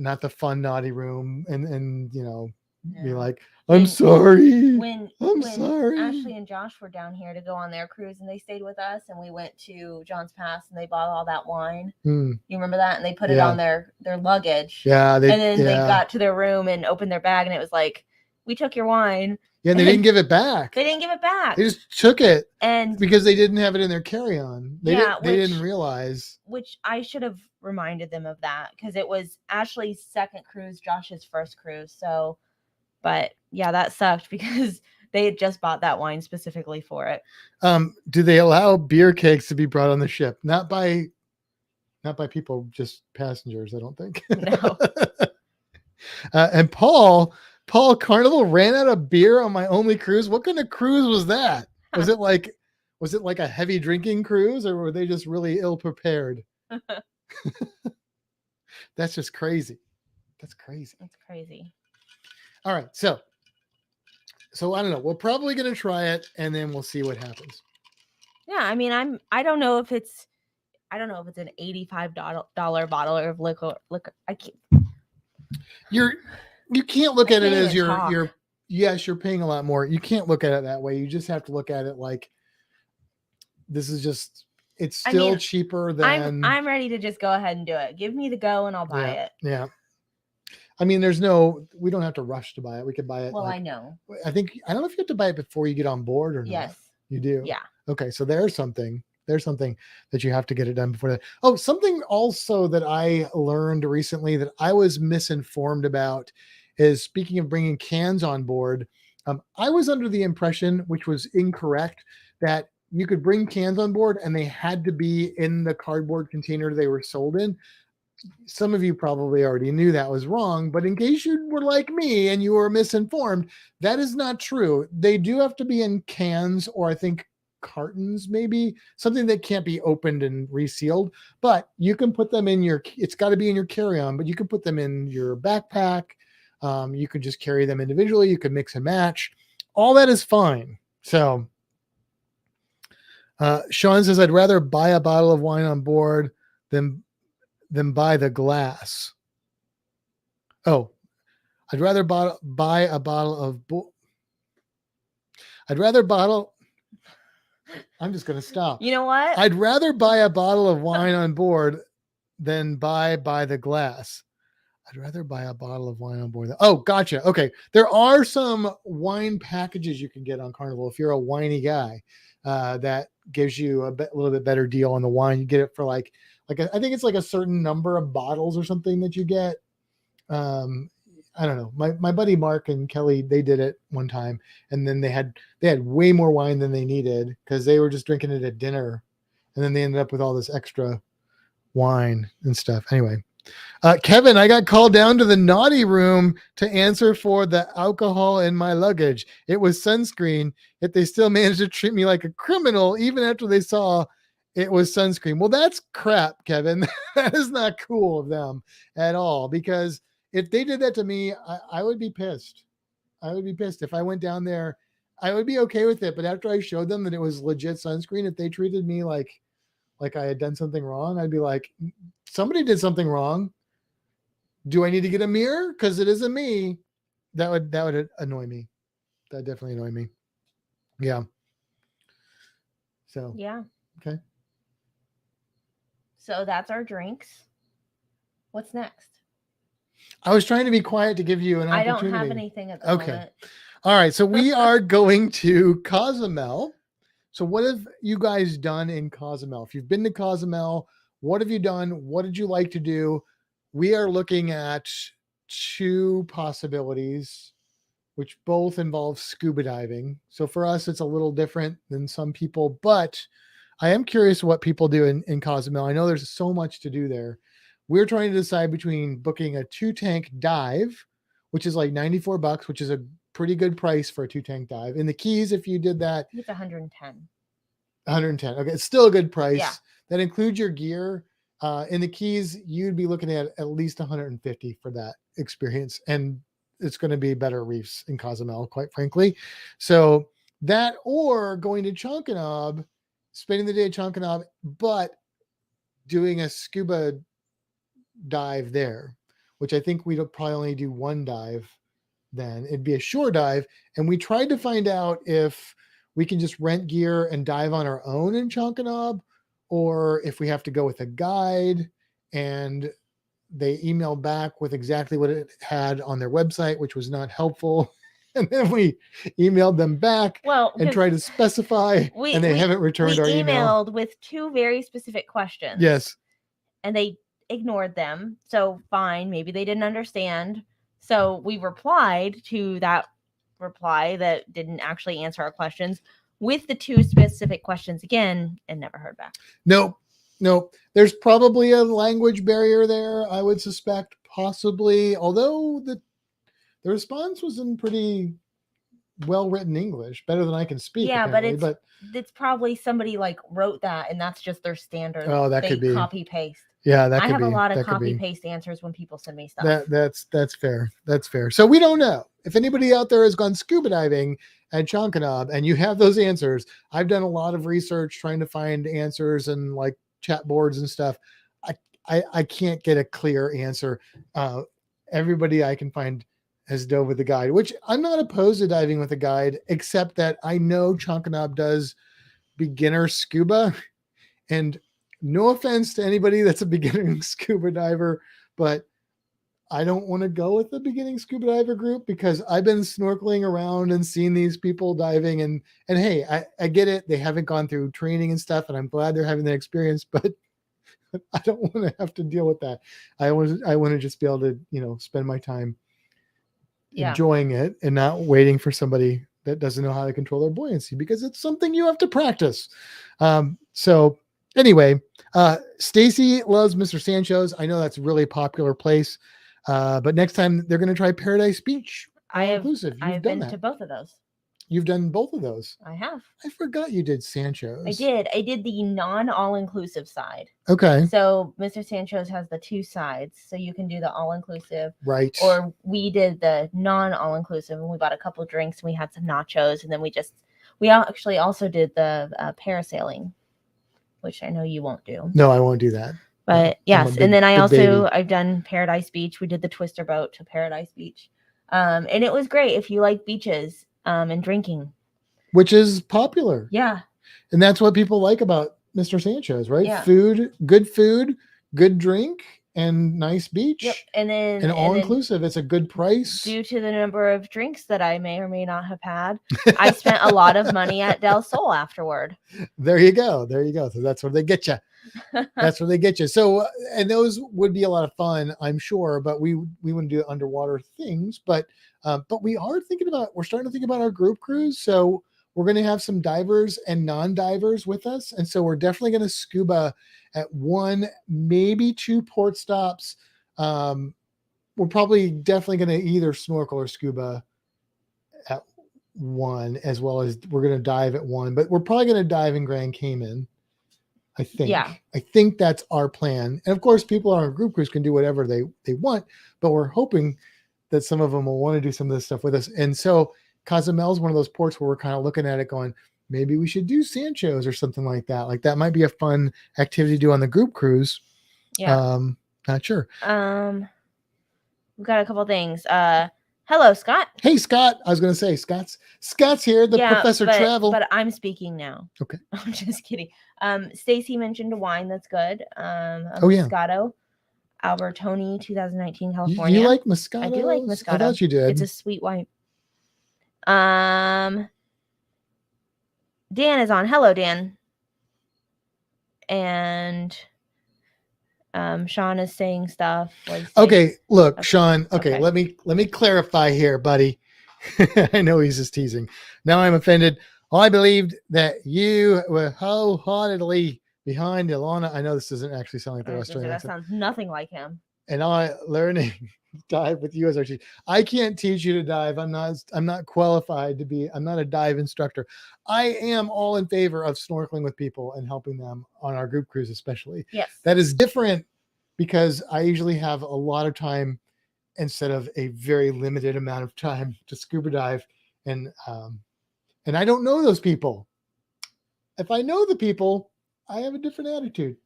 not the fun naughty room and be like, I'm sorry. I'm sorry. Ashley and Josh were down here to go on their cruise and they stayed with us and we went to John's Pass and they bought all that wine. You remember that? And they put it on their luggage. Yeah. And then they got to their room and opened their bag and it was like, we took your wine. Yeah, and they didn't give it back. They didn't give it back. They just took it. And because they didn't have it in their carry-on. They didn't realize. Which I should have reminded them of that because it was Ashley's second cruise, Josh's first cruise. So, but yeah, that sucked because they had just bought that wine specifically for it. Do they allow beer kegs to be brought on the ship? Not by people, just passengers, I don't think. No. And Paul, Carnival ran out of beer on my only cruise. What kind of cruise was that? Was it like a heavy drinking cruise or were they just really ill prepared? That's just crazy. That's crazy. All right. So I don't know. We're probably going to try it and then we'll see what happens. Yeah. I mean, I don't know if it's an $85 bottle of liquor. I can't. You can't look at it as yes, you're paying a lot more. You can't look at it that way. You just have to look at it like this is just, it's still cheaper than. I'm ready to just go ahead and do it. Give me the go and I'll buy it. Yeah. I mean, we don't have to rush to buy it. We could buy it. Well, I know. I don't know if you have to buy it before you get on board or not. Yes. You do? Yeah. Okay. So there's something that you have to get it done before that. Oh, something also that I learned recently that I was misinformed about is, speaking of bringing cans on board, I was under the impression, which was incorrect, that you could bring cans on board and they had to be in the cardboard container they were sold in. Some of you probably already knew that was wrong, but in case you were like me and you were misinformed, that is not true. They do have to be in cans, or I think cartons, maybe something that can't be opened and resealed, but you can put them in it's got to be in your carry-on, but you can put them in your backpack. You could just carry them individually. You could mix and match. All that is fine. So Sean says, I'd rather buy a bottle of wine on board than buy the glass. Oh, I'd rather buy a bottle of I'm just going to stop. You know what? I'd rather buy a bottle of wine on board than buy the glass. I'd rather buy a bottle of wine on board. Oh, gotcha. Okay. There are some wine packages you can get on Carnival. If you're a winey guy, that gives you a little bit better deal on the wine. You get it for like I think it's like a certain number of bottles or something that you get. I don't know. My buddy Mark and Kelly, they did it one time, and then they had way more wine than they needed because they were just drinking it at dinner, And then they ended up with all this extra wine and stuff. Anyway, Kevin, I got called down to the naughty room to answer for the alcohol in my luggage. It was sunscreen, yet they still managed to treat me like a criminal even after they saw it was sunscreen. Well, that's crap, Kevin. That is not cool of them at all, because if they did that to me, I would be pissed. I would be pissed if I went down there. I would be okay with it, but after I showed them that it was legit sunscreen, if they treated me like I had done something wrong, I'd be like, somebody did something wrong. Do I need to get a mirror? Because it isn't me. That would annoy me. That definitely annoy me. Yeah. So Yeah. okay. So that's our drinks. What's next? I was trying to be quiet to give you an I opportunity. don't have anything at the Okay. moment. All right. So we are going to Cozumel. So what have you guys done in Cozumel? If you've been to Cozumel, what have you done? What did you like to do? We are looking at 2 possibilities, which both involve scuba diving. So for us, it's a little different than some people, but I am curious what people do in Cozumel. I know there's so much to do there. We're trying to decide between booking a 2-tank dive, which is like $94, which is a pretty good price for a 2-tank dive. In the Keys, if you did that, It's 110. 110. Okay, it's still a good price. Yeah. That includes your gear. In the Keys, you'd be looking at least 150 for that experience, and it's going to be better reefs in Cozumel, quite frankly. So that, or going to Chonkanab, spending the day at Chonkanab, but doing a scuba dive there, which I think we'd probably only do 1 dive. Then it'd be a shore dive, and we tried to find out if we can just rent gear and dive on our own in Chonkanab, or if we have to go with a guide. And they emailed back with exactly what it had on their website, which was not helpful. And then we emailed them back and tried to specify, and they haven't returned our email. Emailed with 2 very specific questions. Yes. And they ignored them. So fine, maybe they didn't understand. So we replied to that reply that didn't actually answer our questions with the 2 specific questions again, and never heard back. Nope. There's probably a language barrier there, I would suspect, possibly, although the response was in pretty well-written English, better than I can speak. Yeah, but it's probably somebody like wrote that, and that's just their standard. Oh, that could be copy paste. Yeah, that I could have be. a lot of That could copy be. paste answers when people send me stuff. That's fair. That's fair. So we don't know. If anybody out there has gone scuba diving at Chonkanab and you have those answers, I've done a lot of research trying to find answers and like chat boards and stuff. I can't get a clear answer. Everybody I can find has dove with a guide, which I'm not opposed to diving with a guide, except that I know Chonkanab does beginner scuba. And no offense to anybody that's a beginning scuba diver, but I don't want to go with the beginning scuba diver group, because I've been snorkeling around and seen these people diving, and hey, I get it. They haven't gone through training and stuff, and I'm glad they're having that experience, but I don't want to have to deal with that. I want to just be able to, spend my time enjoying it and not waiting for somebody that doesn't know how to control their buoyancy, because it's something you have to practice. So anyway, Stacy loves Mr. Sancho's. I know that's a really popular place. But next time they're going to try Paradise Beach. I've been that. to both of those. You've done both of those. I have. I forgot you did Sancho's. I did the non-all-inclusive side. Okay. So Mr. Sancho's has the 2 sides, so you can do the all-inclusive. Right. Or we did the non-all-inclusive, and we bought a couple drinks, and we had some nachos, and then we actually also did the parasailing, which I know you won't do. No, I won't do that. But yes, and then I've done Paradise Beach. We did the twister boat to Paradise Beach. And it was great if you like beaches and drinking. Which is popular. Yeah. And that's what people like about Mr. Sancho's, right? Yeah. Food, good drink, and nice beach. Yep. And all inclusive. It's a good price. Due to the number of drinks that I may or may not have had, I spent a lot of money at Del Sol afterward. There you go. So that's where they get you. That's where they get you. So, and those would be a lot of fun, I'm sure, but we wouldn't do underwater things, but we're starting to think about our group cruise. So we're going to have some divers and non-divers with us. And so we're definitely going to scuba at 1, maybe 2 port stops. We're probably definitely going to either snorkel or scuba at 1, as well as we're going to dive at 1, but we're probably going to dive in Grand Cayman. I think. Yeah. I think that's our plan. And of course, people on our group cruise can do whatever they want, but we're hoping that some of them will want to do some of this stuff with us. And so Cozumel is one of those ports where we're kind of looking at it going, maybe we should do Sancho's or something like that. Like that might be a fun activity to do on the group cruise. Yeah. Not sure. We've got a couple things. Hello, Scott. Hey, Scott. I was going to say Scott's here, the Professor Travel. But I'm speaking now. Okay. I'm just kidding. Stacy mentioned a wine that's good. Yeah. Moscato, Albertoni, 2019, California. You like Moscato? I do like Moscato. I thought you did. It's a sweet wine. Dan is on. Hello, Dan. And Sean is saying stuff. Okay, look, Okay. Sean. Okay, Okay. let me clarify here, buddy. I know he's just teasing. Now I'm offended. I believed that you were wholeheartedly behind Ilana. I know this doesn't actually sound like the restaurant. That sounds nothing like him. And I learning dive with you as our teacher. I can't teach you to dive. I'm not qualified to be. I'm not a dive instructor. I am all in favor of snorkeling with people and helping them on our group cruise, especially. Yes. That is different because I usually have a lot of time instead of a very limited amount of time to scuba dive, and I don't know those people. If I know the people, I have a different attitude.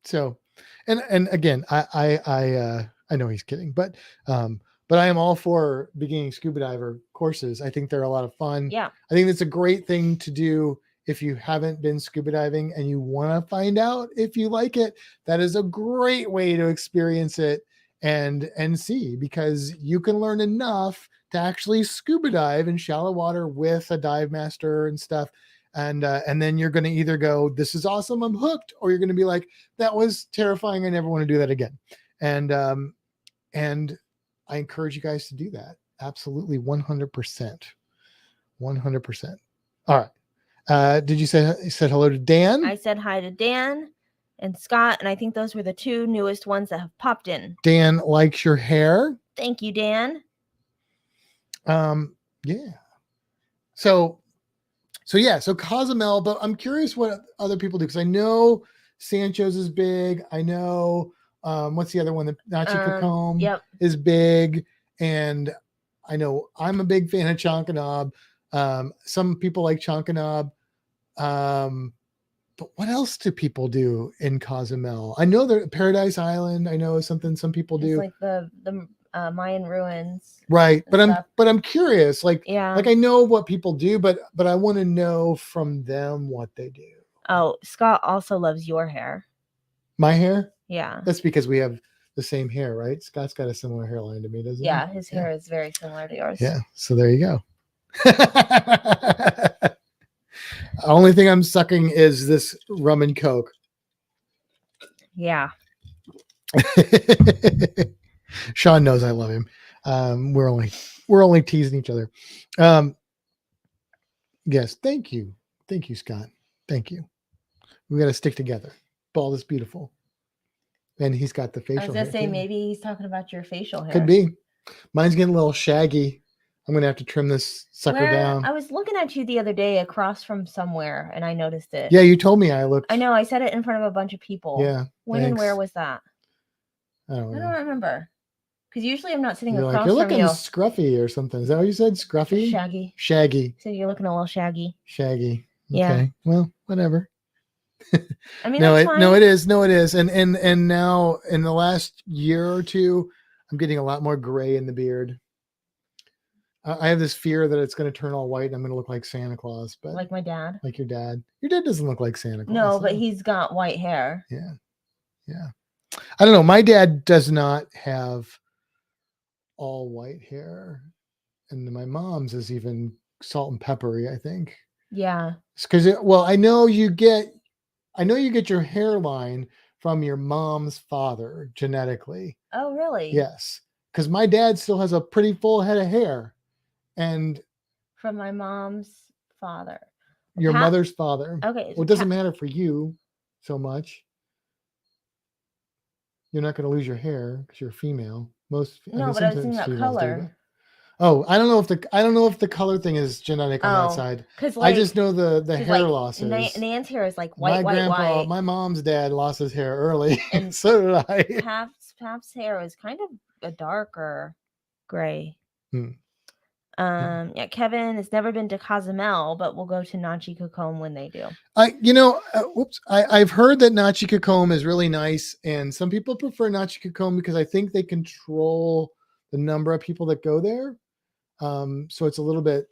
So, and again, I know he's kidding, but I am all for beginning scuba diver courses. I think they're a lot of fun. Yeah. I think it's a great thing to do if you haven't been scuba diving and you want to find out if you like it. That is a great way to experience it and see, because you can learn enough to actually scuba dive in shallow water with a dive master and stuff. And then you're going to either go, this is awesome, I'm hooked, or you're going to be like, that was terrifying, I never want to do that again. And I encourage you guys to do that. Absolutely. 100%. All right. Did you said hello to Dan? I said hi to Dan and Scott, and I think those were the 2 newest ones that have popped in. Dan likes your hair. Thank you, Dan. Yeah. So Cozumel, but I'm curious what other people do, because I know Sancho's is big. I know what's the other one? The Nachi Cacombe is big, and I know I'm a big fan of Chonkanab. Some people like Chonkanab. But what else do people do in Cozumel? I know that Paradise Island, I know is something some people do. It's like the Mayan ruins. Right. But I'm curious. Like I know what people do, but I want to know from them what they do. Oh, Scott also loves your hair. My hair? Yeah. That's because we have the same hair, right? Scott's got a similar hairline to me, doesn't he? Yeah, his hair is very similar to yours. Yeah. So there you go. Only thing I'm sucking is this rum and Coke. Yeah. Sean knows I love him. We're only teasing each other. Yes. Thank you, Scott. Thank you. We got to stick together. Bald is beautiful. And he's got the facial hair. I was going to say, too. maybe he's talking about your facial hair. Could be. Mine's getting a little shaggy. I'm going to have to trim this sucker down. I was looking at you the other day across from somewhere, and I noticed it. Yeah, you told me I looked. I know. I said it in front of a bunch of people. Yeah. When and where was that? I don't know. I don't remember. Because usually I'm not sitting You're across you're from looking you. scruffy or something. Is that what you said? Scruffy? Shaggy. Shaggy. So you're looking a little shaggy. Shaggy. Yeah. Okay. Well, whatever. I mean, no, that's fine. it is. And now in the last year or two, I'm getting a lot more gray in the beard. I have this fear that it's going to turn all white and I'm going to look like Santa Claus, but like my dad. Like your dad. Your dad doesn't look like Santa Claus. No, but he's got white hair. Yeah. Yeah. I don't know. My dad does not have all white hair. And my mom's is even salt and peppery, I think. Yeah. Because I know you get your hairline from your mom's father genetically. Oh, really? Yes. Because my dad still has a pretty full head of hair. And from my mom's father. your Pat- mother's father. Okay. Well, it doesn't matter for you so much. You're not going to lose your hair because you're a female. Most No, but I was thinking sometimes about females do, color. but- Oh, I don't know if the color thing is genetic on that side. Because I just know the hair like, losses. Nan's hair is like my white, grandpa, my mom's dad lost his hair early, and And so did I. Pap's hair is kind of a darker gray. Hmm. Yeah, Kevin has never been to Cozumel, but we'll go to Nachi Cocom when they do. I've heard that Nachi Cocom is really nice, and some people prefer Nachi Cocom because I think they control the number of people that go there. So it's a little bit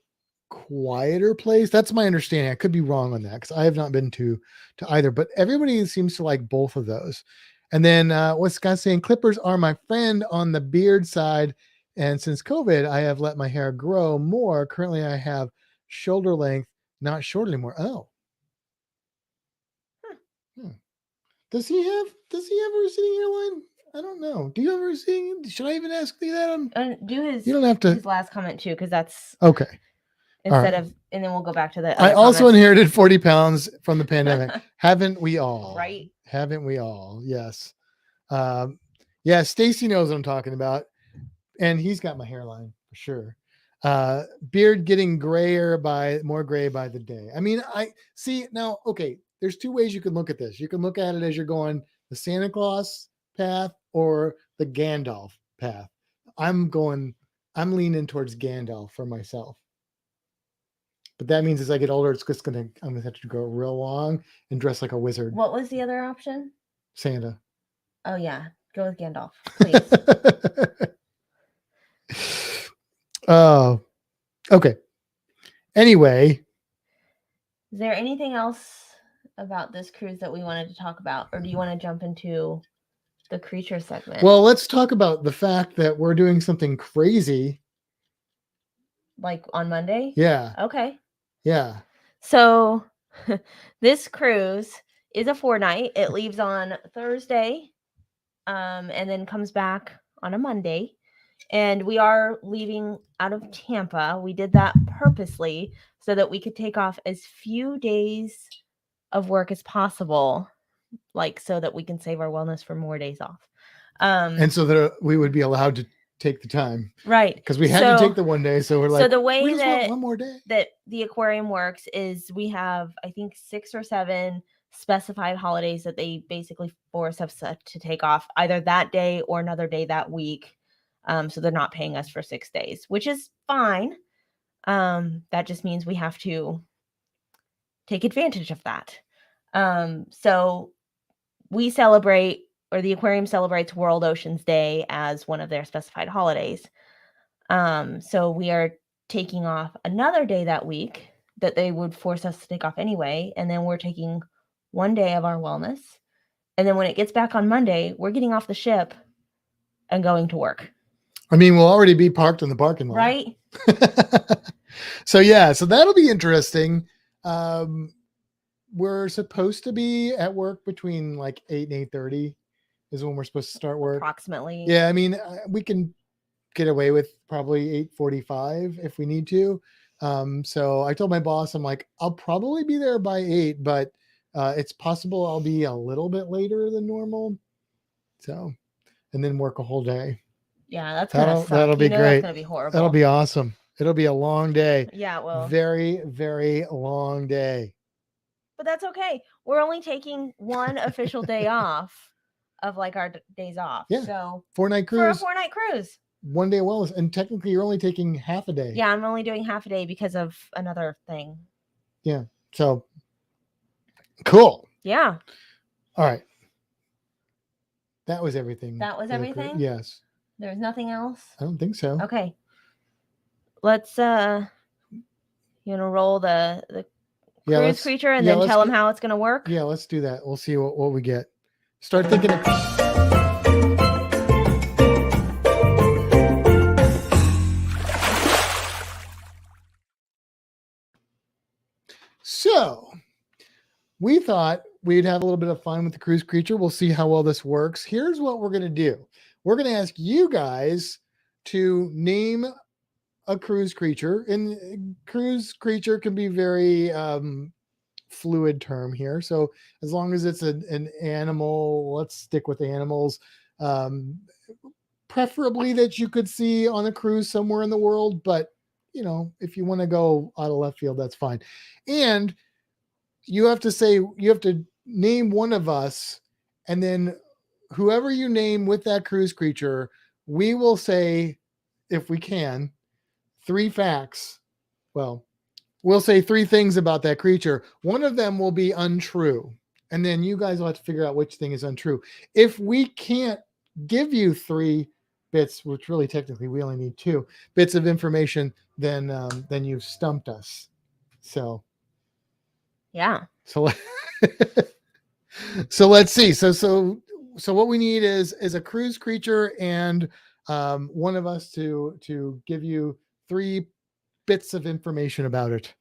quieter place. That's my understanding. I could be wrong on that because I have not been to either, but everybody seems to like both of those. And then what's Scott saying? Clippers are my friend on the beard side. And since COVID, I have let my hair grow more. Currently, I have shoulder length, not short anymore. Oh. Does he have a receding hairline? I don't know. Do you have a receding? Should I even ask you that? Do his. You don't have to. His last comment too, because that's okay. Instead of, and then we'll go back to the. I also comments. inherited 40 pounds from the pandemic. Haven't we all? Right. Haven't we all? Yes. Yeah. Stacy knows what I'm talking about. And he's got my hairline for sure. Beard getting more gray by the day. I mean, I see now. Okay. There's two ways you can look at this. You can look at it as you're going the Santa Claus path or the Gandalf path. I'm leaning towards Gandalf for myself. But that means as I get older, I'm gonna have to go real long and dress like a wizard. What was the other option? Santa. Oh yeah, go with Gandalf, please. Oh, okay. Anyway, is there anything else about this cruise that we wanted to talk about, or do you want to jump into the creature segment? Well, let's talk about the fact that we're doing something crazy. Like on Monday? Yeah. Okay. Yeah. So this cruise is a 4-night. It leaves on Thursday, and then comes back on a Monday. And we are leaving out of Tampa. We did that purposely so that we could take off as few days of work as possible, like so that we can save our wellness for more days off. And so that we would be allowed to take the time. Right. Because we had to take the one day. So we're like, so the way we just want that one more day. That the aquarium works is we have, I think, 6 or 7 specified holidays that they basically force us to take off either that day or another day that week. So they're not paying us for 6 days, which is fine. That just means we have to take advantage of that. So we celebrate, or the aquarium celebrates World Oceans Day as one of their specified holidays. So we are taking off another day that week that they would force us to take off anyway. And then we're taking one day of our wellness. And then when it gets back on Monday, we're getting off the ship and going to work. I mean, we'll already be parked in the parking lot. Right. So that'll be interesting. We're supposed to be at work between like 8 and 8:30 is when we're supposed to start work. Approximately. Yeah. I mean, we can get away with probably 8:45 if we need to. So I told my boss, I'm like, I'll probably be there by 8, but it's possible I'll be a little bit later than normal. So, and then work a whole day. Yeah, that's gonna suck. That'll be great. That's gonna be horrible. That'll be awesome. It'll be a long day. Yeah, well, very, very long day. But that's okay. We're only taking one official day off of like our days off. Yeah. So 4-night For cruise. a 4-night cruise. One day wellness, and technically you're only taking half a day. Yeah, I'm only doing half a day because of another thing. Yeah. So cool. Yeah. All right. That was everything. That was everything? Yes. There's nothing else? I don't think so. Okay. Let's roll the cruise creature and then tell them how it's gonna work. Yeah, let's do that. We'll see what we get. Start thinking of So we thought we'd have a little bit of fun with the cruise creature. We'll see how well this works. Here's what we're going to do. We're going to ask you guys to name a cruise creature, and cruise creature can be very fluid term here. So as long as it's an animal, let's stick with animals. Preferably that you could see on a cruise somewhere in the world, but if you want to go out of left field, that's fine. And you have to name one of us, and then whoever you name with that cruise creature, we will say, if we can, 3 facts. Well, we'll say 3 things about that creature. One of them will be untrue. And then you guys will have to figure out which thing is untrue. If we can't give you 3 bits, which really technically we only need 2 bits of information, then you've stumped us. So Yeah. so let's see. So what we need is a cruise creature and one of us to give you 3 bits of information about it.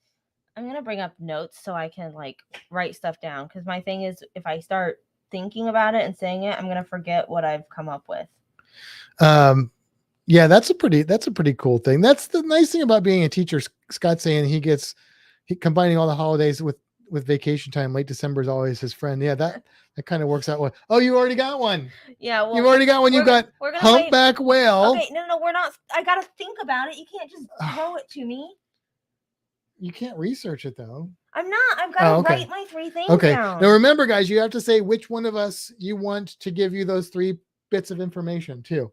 I'm going to bring up notes so I can write stuff down, because my thing is, if I start thinking about it and saying it, I'm going to forget what I've come up with. Yeah, that's a pretty cool thing. That's the nice thing about being a teacher. Scott's saying he combining all the holidays with vacation time. Late December is always his friend. Yeah, that kind of works out well. Oh, you already got one. Yeah, well, you've already got one. You got humpback whale. Okay, no, we're not. I got to think about it. You can't just throw it to me. You can't research it though. I'm not. I've got to write my 3 things down. Now remember, guys, you have to say which one of us you want to give you those 3 bits of information too.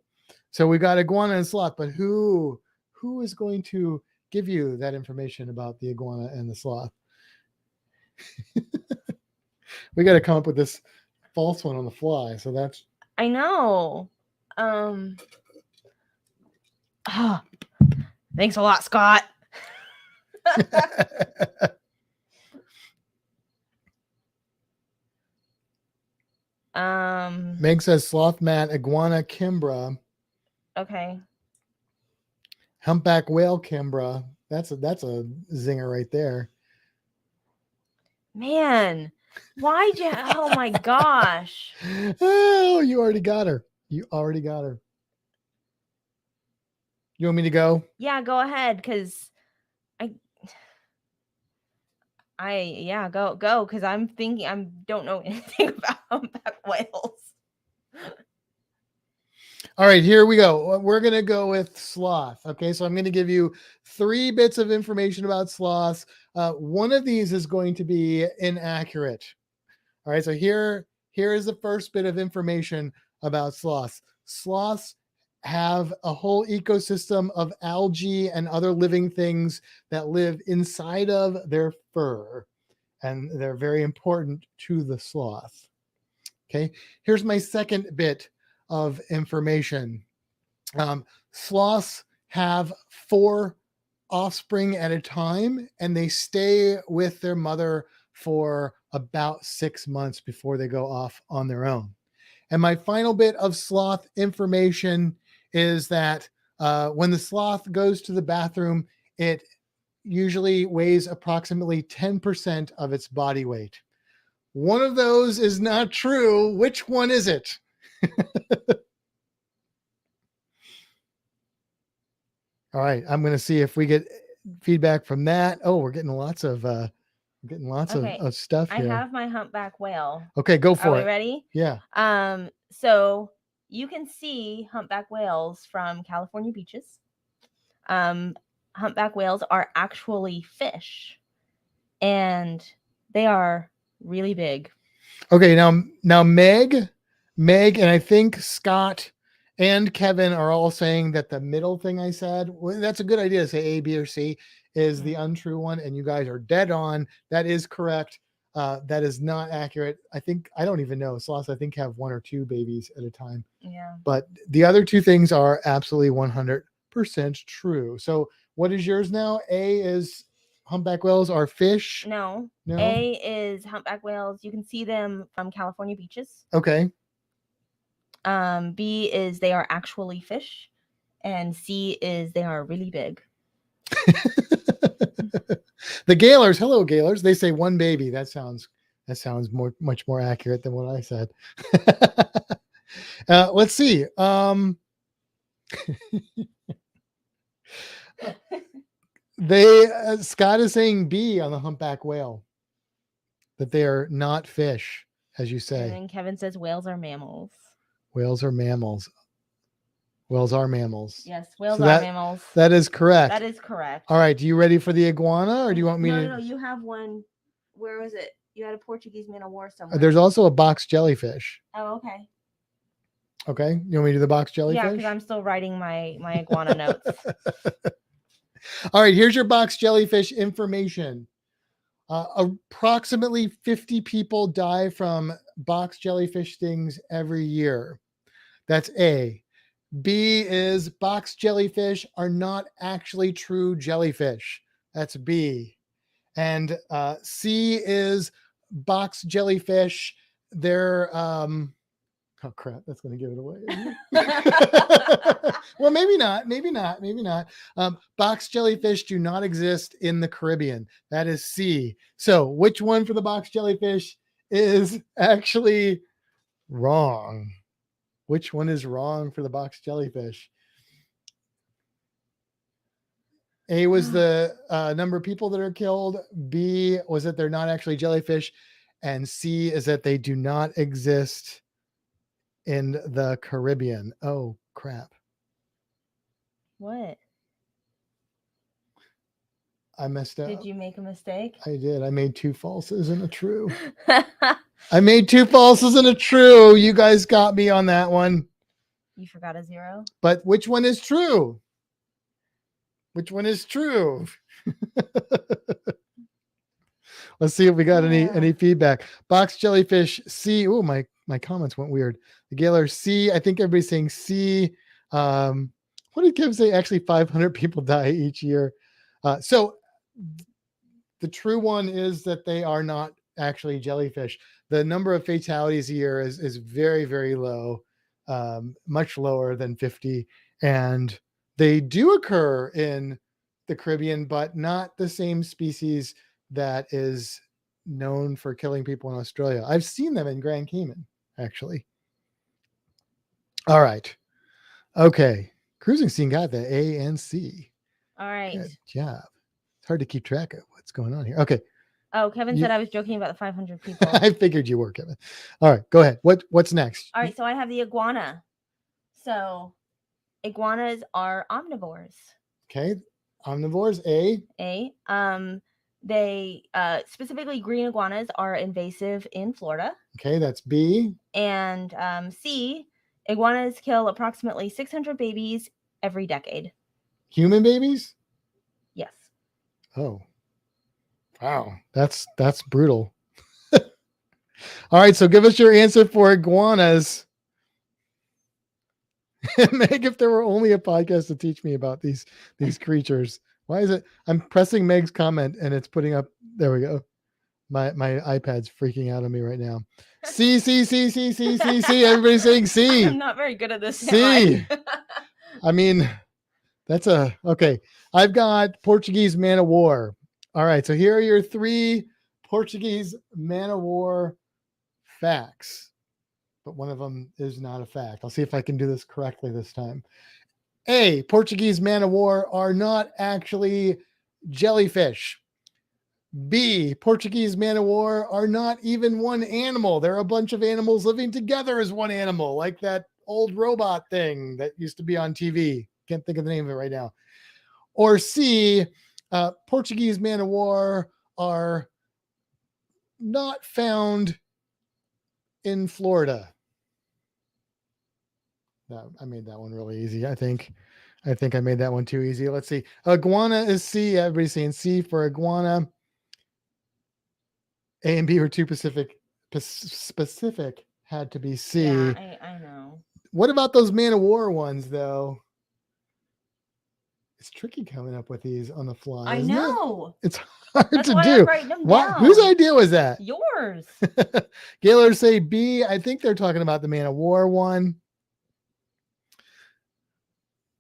So we got iguana and sloth, but who is going to give you that information about the iguana and the sloth? We got to come up with this false one on the fly. So that's. I know. Thanks a lot, Scott. Meg says sloth, Matt, iguana, Kimbra. Okay. Humpback whale, Kimbra. That's a zinger right there. Man, why'd you? Oh my gosh. Oh, you already got her. You want me to go? Yeah, go ahead, because go, because I'm thinking, I don't know anything about humpback whales. All right, here we go. We're going to go with sloth. Okay, so I'm going to give you 3 bits of information about sloths. One of these is going to be inaccurate. All right, so here is the first bit of information about sloths. Sloths have a whole ecosystem of algae and other living things that live inside of their fur, and they're very important to the sloth. Okay, here's my second bit of information. Sloths have 4 offspring at a time, and they stay with their mother for about 6 months before they go off on their own. And my final bit of sloth information is that when the sloth goes to the bathroom, it usually weighs approximately 10% of its body weight. One of those is not true. Which one is it? All right, I'm going to see if we get feedback from that. Oh, we're getting lots of of stuff here. I have my humpback whale. Okay, go for it. Are we ready? Yeah. So you can see humpback whales from California beaches. Humpback whales are actually fish, and they are really big. Okay, now Meg, and I think Scott and Kevin are all saying that the middle thing I said, well, that's a good idea to say A, B, or C is the untrue one, and you guys are dead on. That is correct. That is not accurate. I don't even know. Sloths, I think, have 1 or 2 babies at a time. Yeah. But the other 2 things are absolutely 100% true. So what is yours now? A is humpback whales are fish. No. A is humpback whales. You can see them from California beaches. Okay. B is they are actually fish, and C is they are really big. The Gaylors, hello Gaylors. They say 1 baby. That sounds much more accurate than what I said. Let's see. Scott is saying B on the humpback whale. that they are not fish, as you And say. then Kevin says whales are mammals. Whales are mammals. Whales are mammals. Yes, whales So are mammals. That is correct. That is correct. All right. Do you ready for the iguana, or do you want me to? No, you have one. Where was it? You had a Portuguese man of war somewhere. There's also a box jellyfish. Oh, okay. Okay. You want me to do the box jellyfish? Yeah, because I'm still writing my iguana notes. All right. Here's your box jellyfish information. Approximately 50 people die from box jellyfish stings every year. That's A. B is box jellyfish are not actually true jellyfish. That's B. And C is box jellyfish. They're oh crap, that's going to give it away. Well, maybe not. Box jellyfish do not exist in the Caribbean. That is C. So which one for the box jellyfish is actually wrong? Which one is wrong for the box jellyfish? A was the number of people that are killed. B was that they're not actually jellyfish. And C is that they do not exist in the Caribbean. Oh, crap. What? I messed up. Did you make a mistake? I did. I made 2 falses and a true. I made 2 falses and a true. You guys got me on that one. You forgot a 0? But which one is true? Which one is true? Let's see if we got any feedback. Box jellyfish C. Oh, my comments went weird. The Gaylor C. I think everybody's saying C. What did Kim say? Actually, 500 people die each year. So the true one is that they are not actually jellyfish. The number of fatalities a year is very, very low, much lower than 50. And they do occur in the Caribbean, but not the same species that is known for killing people in Australia. I've seen them in Grand Cayman, actually. All right. Okay. Cruising Scene got the A and C. All right. Good job. It's hard to keep track of what's going on here. Okay. Oh, Kevin said I was joking about the 500 people. I figured you were, Kevin. All right. Go ahead. What's next? All right. So I have the iguana. So iguanas are omnivores. Okay. Omnivores, A. They specifically green iguanas are invasive in Florida. Okay, that's B. And C, iguanas kill approximately 600 babies every decade. Human babies? Yes. Oh. Wow. That's brutal. All right, so give us your answer for iguanas. Meg, if there were only a podcast to teach me about these creatures. Why is it? I'm pressing Meg's comment and it's putting up. There we go. My iPad's freaking out on me right now. C. Everybody's saying C. I'm not very good at this. C. I mean, that's okay. I've got Portuguese man of war. All right. So here are your 3 Portuguese man of war facts. But one of them is not a fact. I'll see if I can do this correctly this time. A, Portuguese man of war are not actually jellyfish. B, Portuguese man of war are not even one animal. They're a bunch of animals living together as one animal, like that old robot thing that used to be on TV. Can't think of the name of it right now. Or C, Portuguese man of war are not found in Florida. No, I made that one really easy. I think I made that one too easy. Let's see. Iguana is C. Everybody's saying C for iguana. A and B were too specific. Had to be C. Yeah, I know. What about those man of war ones though? It's tricky coming up with these on the fly. I know. It's hard That's to why do. I'm writing them down. Whose idea was that? Yours. Gaylor say B. I think they're talking about the man of war one.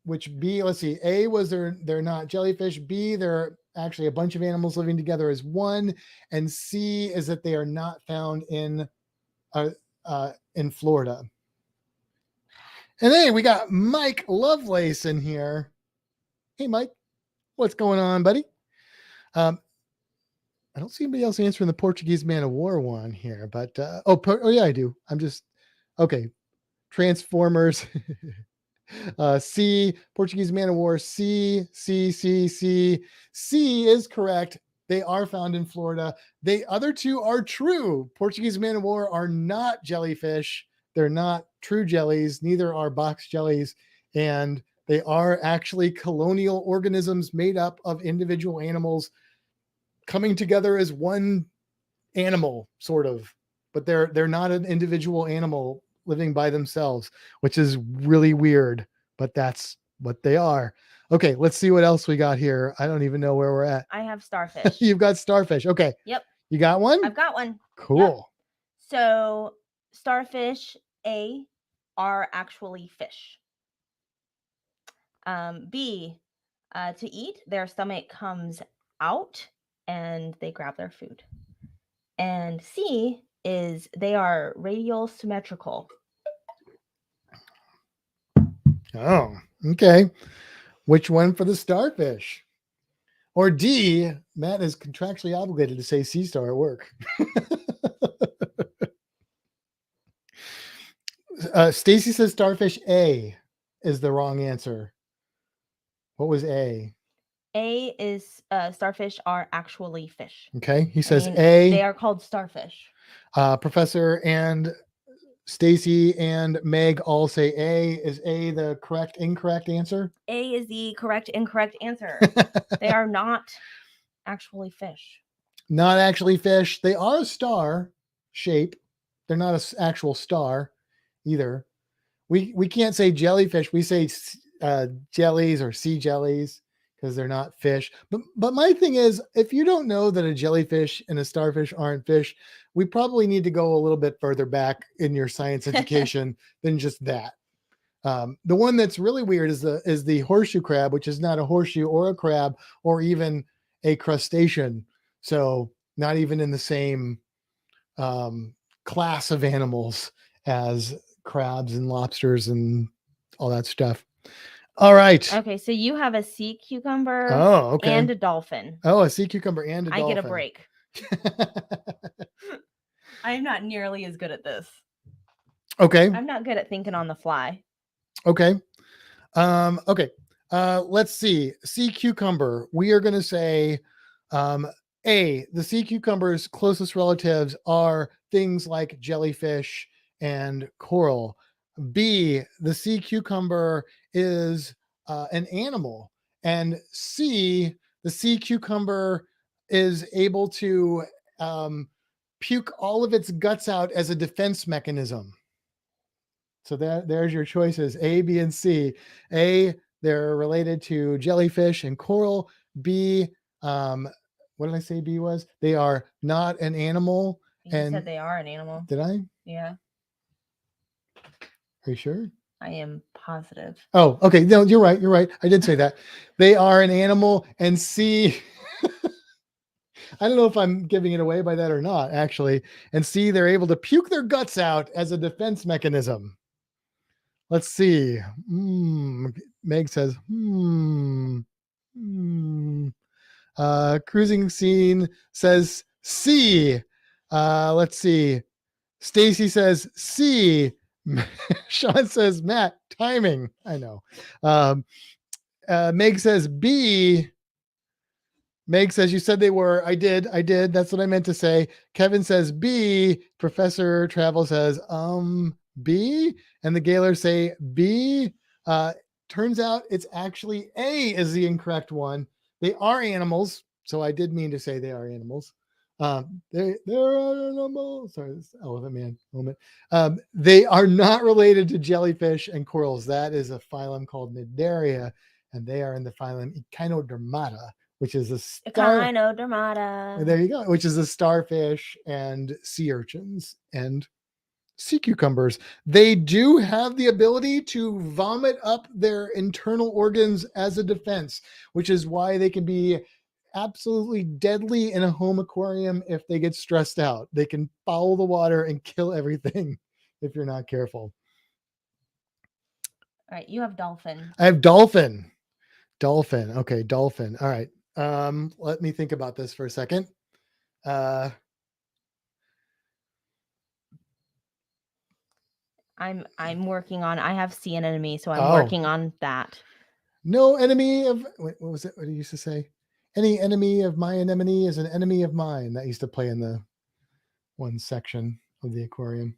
Which B, let's see. A was they're not jellyfish. B, they're actually a bunch of animals living together as one. And C is that they are not found in Florida. And hey, we got Mike Lovelace in here. Hey, Mike, what's going on, buddy? I don't see anybody else answering the Portuguese man of war one here, but yeah, I do. I'm just okay. Transformers. C, Portuguese man of war. C is correct. They are found in Florida. The other two are true. Portuguese man of war are not jellyfish. They're not true jellies. Neither are box jellies. And they are actually colonial organisms made up of individual animals coming together as one animal, sort of. But they're not an individual animal living by themselves, which is really weird, but that's what they are. Okay, let's see what else we got here. I don't even know where we're at. I have starfish. You've got starfish. Okay. Yep. You got one? I've got one. Cool. Yep. So starfish A are actually fish. B, to eat, their stomach comes out and they grab their food. And C is they are radial symmetrical. Oh, okay. Which one for the starfish? Or D, Matt is contractually obligated to say sea star at work. Stacy says starfish A is the wrong answer. What was A? A is starfish are actually fish. Okay, he says I mean, A. They are called starfish. Professor and Stacy and Meg all say A. Is A the correct, incorrect answer? A is the correct, incorrect answer. They are not actually fish. Not actually fish. They are a star shape. They're not an actual star either. We can't say jellyfish. We say jellies or sea jellies because they're not fish. But my thing is, if you don't know that a jellyfish and a starfish aren't fish, we probably need to go a little bit further back in your science education than just that. The one that's really weird is the horseshoe crab, which is not a horseshoe or a crab or even a crustacean. So not even in the same class of animals as crabs and lobsters and all that stuff. All right. Okay, so you have a sea cucumber okay. and a dolphin. Oh, a sea cucumber and a dolphin. I get a break. I am not nearly as good at this. Okay. I'm not good at thinking on the fly. Okay. Okay. Let's see. Sea cucumber. We are going to say A, the sea cucumber's closest relatives are things like jellyfish and coral. B, the sea cucumber is an animal. And C, the sea cucumber is able to puke all of its guts out as a defense mechanism. So there's your choices, A, B, and C. A, they're related to jellyfish and coral. B, what did I say B was? They are not an animal. You said they are an animal. Did I? Yeah. Are you sure? I am positive. Oh, okay. No, you're right. You're right. I did say that. They are an animal. And C, I don't know if I'm giving it away by that or not, actually. And C, they're able to puke their guts out as a defense mechanism. Let's see. Meg says, Cruising Scene says C. Let's see. Stacy says C. Sean says Matt, timing. I know. Meg says B. Meg says, you said they were. I did. That's what I meant to say. Kevin says B. Professor Travel says, B. And the Gaylors say B. Turns out it's actually A is the incorrect one. They are animals. So I did mean to say they are animals. They're animals. Sorry, this elephant man moment. They are not related to jellyfish and corals. That is a phylum called Cnidaria, and they are in the phylum Echinodermata, which is a Echinodermata. There you go, which is a starfish and sea urchins and sea cucumbers. They do have the ability to vomit up their internal organs as a defense, which is why they can be absolutely deadly in a home aquarium if they get stressed out. They can foul the water and kill everything if you're not careful. All right, you have dolphin. I have dolphin. Okay, dolphin. All right. Let me think about this for a second. I'm working on. I have sea anemone, so I'm Oh. working on that. No enemy of what was it? What did he used to say? Any enemy of my anemone is an enemy of mine. That used to play in the one section of the aquarium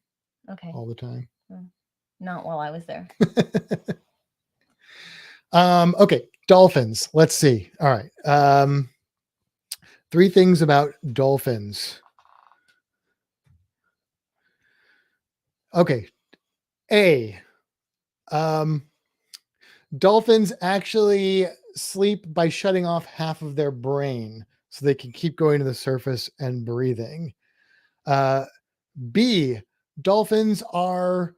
Okay. all the time. Not while I was there. Okay, dolphins. Let's see. All right. 3 things about dolphins. Okay. A. Dolphins actually sleep by shutting off half of their brain so they can keep going to the surface and breathing. B. Dolphins are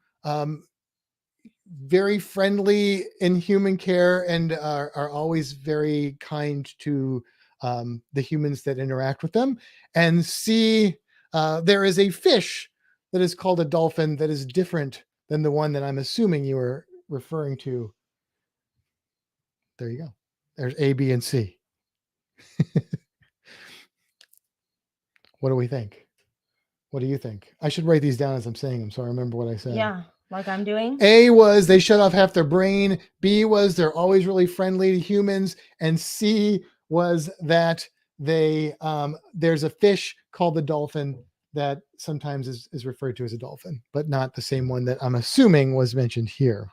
very friendly in human care and are always very kind to the humans that interact with them. And C. There is a fish that is called a dolphin that is different than the one that I'm assuming you were referring to. There you go. There's A, B, and C. What do we think? What do you think? I should write these down as I'm saying them so I remember what I said. Yeah, like I'm doing. A was they shut off half their brain. B was they're always really friendly to humans. And C was that they there's a fish called the dolphin that sometimes is referred to as a dolphin, but not the same one that I'm assuming was mentioned here.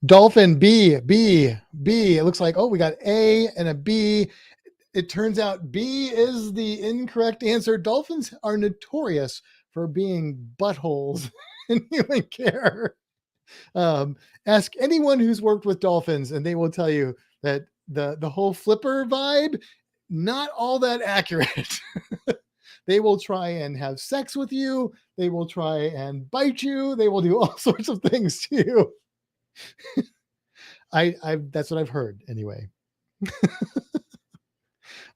Dolphin B. It looks like, oh, we got A and a B. It turns out B is the incorrect answer. Dolphins are notorious for being buttholes in human care. Ask anyone who's worked with dolphins and they will tell you that the whole flipper vibe, not all that accurate. They will try and have sex with you. They will try and bite you. They will do all sorts of things to you. I that's what I've heard anyway.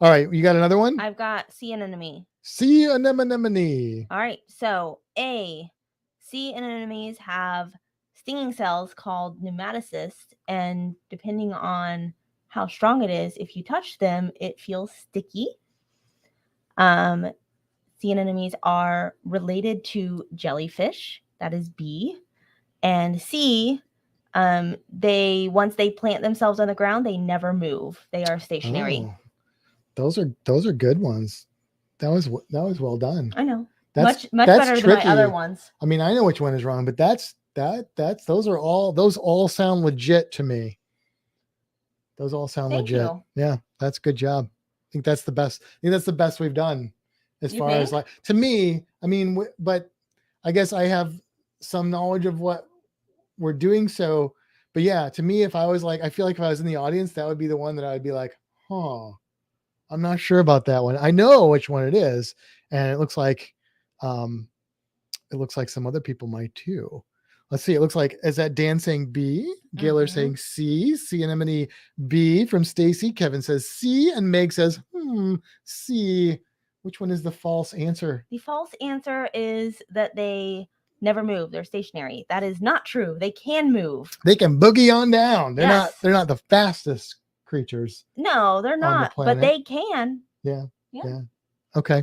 All right, you got another one? I've got sea anemone. Sea anemone. All right, so A, sea anemones have stinging cells called pneumatocysts, and depending on how strong it is, if you touch them, it feels sticky. Sea anemones are related to jellyfish. That is B. And C, they once they plant themselves on the ground, they never move. They are stationary. Oh, those are good ones. That was well done. I know. That's much better tricky. than my other ones. I mean, I know which one is wrong, but those all sound legit to me. Those all sound Thank legit. you. Yeah, that's good job. I think that's the best. I think that's the best we've done as You far think? as like to me. I mean, but I guess I have some knowledge of what we're doing. So, but yeah, to me, if I was like, I feel like if I was in the audience, that would be the one that I would be like, huh, I'm not sure about that one. I know which one it is, and it looks like some other people might too. Let's see. It looks like, is that Dan saying B? Gaylor saying C. C anemone B from Stacy. Kevin says C, and Meg says C. Which one is the false answer? The false answer is that they never move. They're stationary. That is not true. They can move. They can boogie on down. They're Yes. not the fastest creatures. No, they're the not, but planet. they can. Yeah. Yeah. Okay.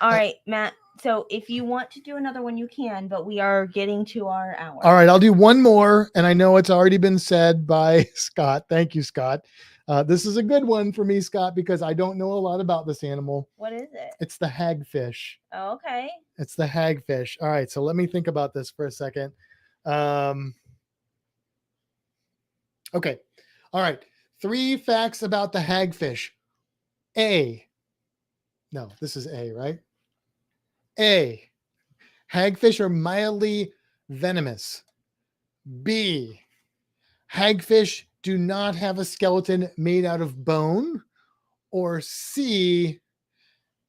All right, Matt. So if you want to do another one, you can, but we are getting to our hour. All right, I'll do one more, and I know it's already been said by Scott. Thank you, Scott. This is a good one for me, Scott, because I don't know a lot about this animal. What is it? It's the hag fish. Oh, okay. It's the hag fish. All right, so let me think about this for a second. Okay. All right. 3 facts about the hag fish. A. No, this is A, right? A. Hagfish are mildly venomous. B. Hagfish do not have a skeleton made out of bone. Or C.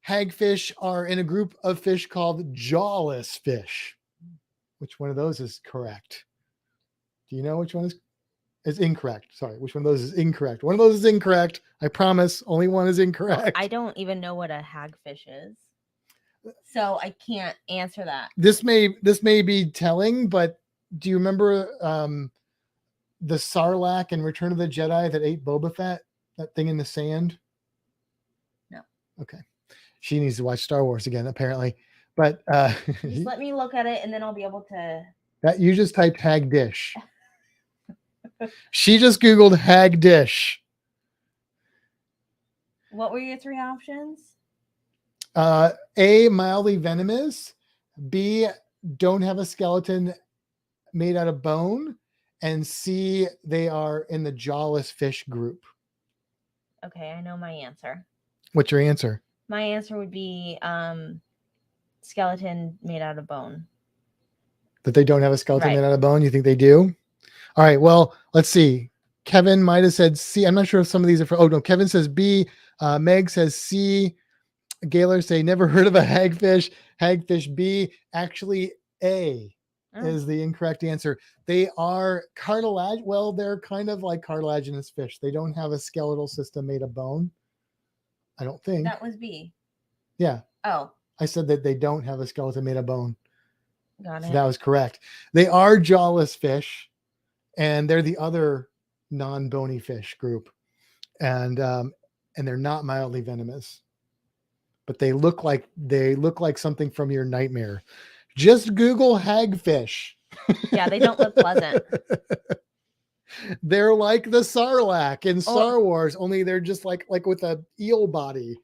Hagfish are in a group of fish called jawless fish. Which one of those is correct? Do you know which one is incorrect? Sorry, which one of those is incorrect? One of those is incorrect. I promise, only one is incorrect. I don't even know what a hagfish is, so I can't answer that. This may be telling, but do you remember the Sarlacc in Return of the Jedi that ate Boba Fett? That thing in the sand? No. Okay. She needs to watch Star Wars again, apparently. But Just let me look at it, and then I'll be able to. that you just typed Hag Dish. She just Googled Hag Dish. What were your 3 options? A, mildly venomous. B, don't have a skeleton made out of bone. And C, they are in the jawless fish group. Okay, I know my answer. What's your answer? My answer would be skeleton made out of bone. That they don't have a skeleton Right. made out of bone? You think they do? All right, well, let's see. Kevin might have said C. I'm not sure if some of these are for. Oh, no, Kevin says B. Meg says C. Gaylor say never heard of a hagfish. Hagfish B. Actually, A is the incorrect answer. They are cartilage. Well, they're kind of like cartilaginous fish. They don't have a skeletal system made of bone. I don't think. That was B. Yeah. Oh, I said that they don't have a skeleton made of bone. got So it. that was correct. They are jawless fish, and they're the other non-bony fish group. And they're not mildly venomous. But they look like something from your nightmare. Just Google hagfish. Yeah, they don't look pleasant. They're like the Sarlacc in Star Wars, only they're just like with a eel body.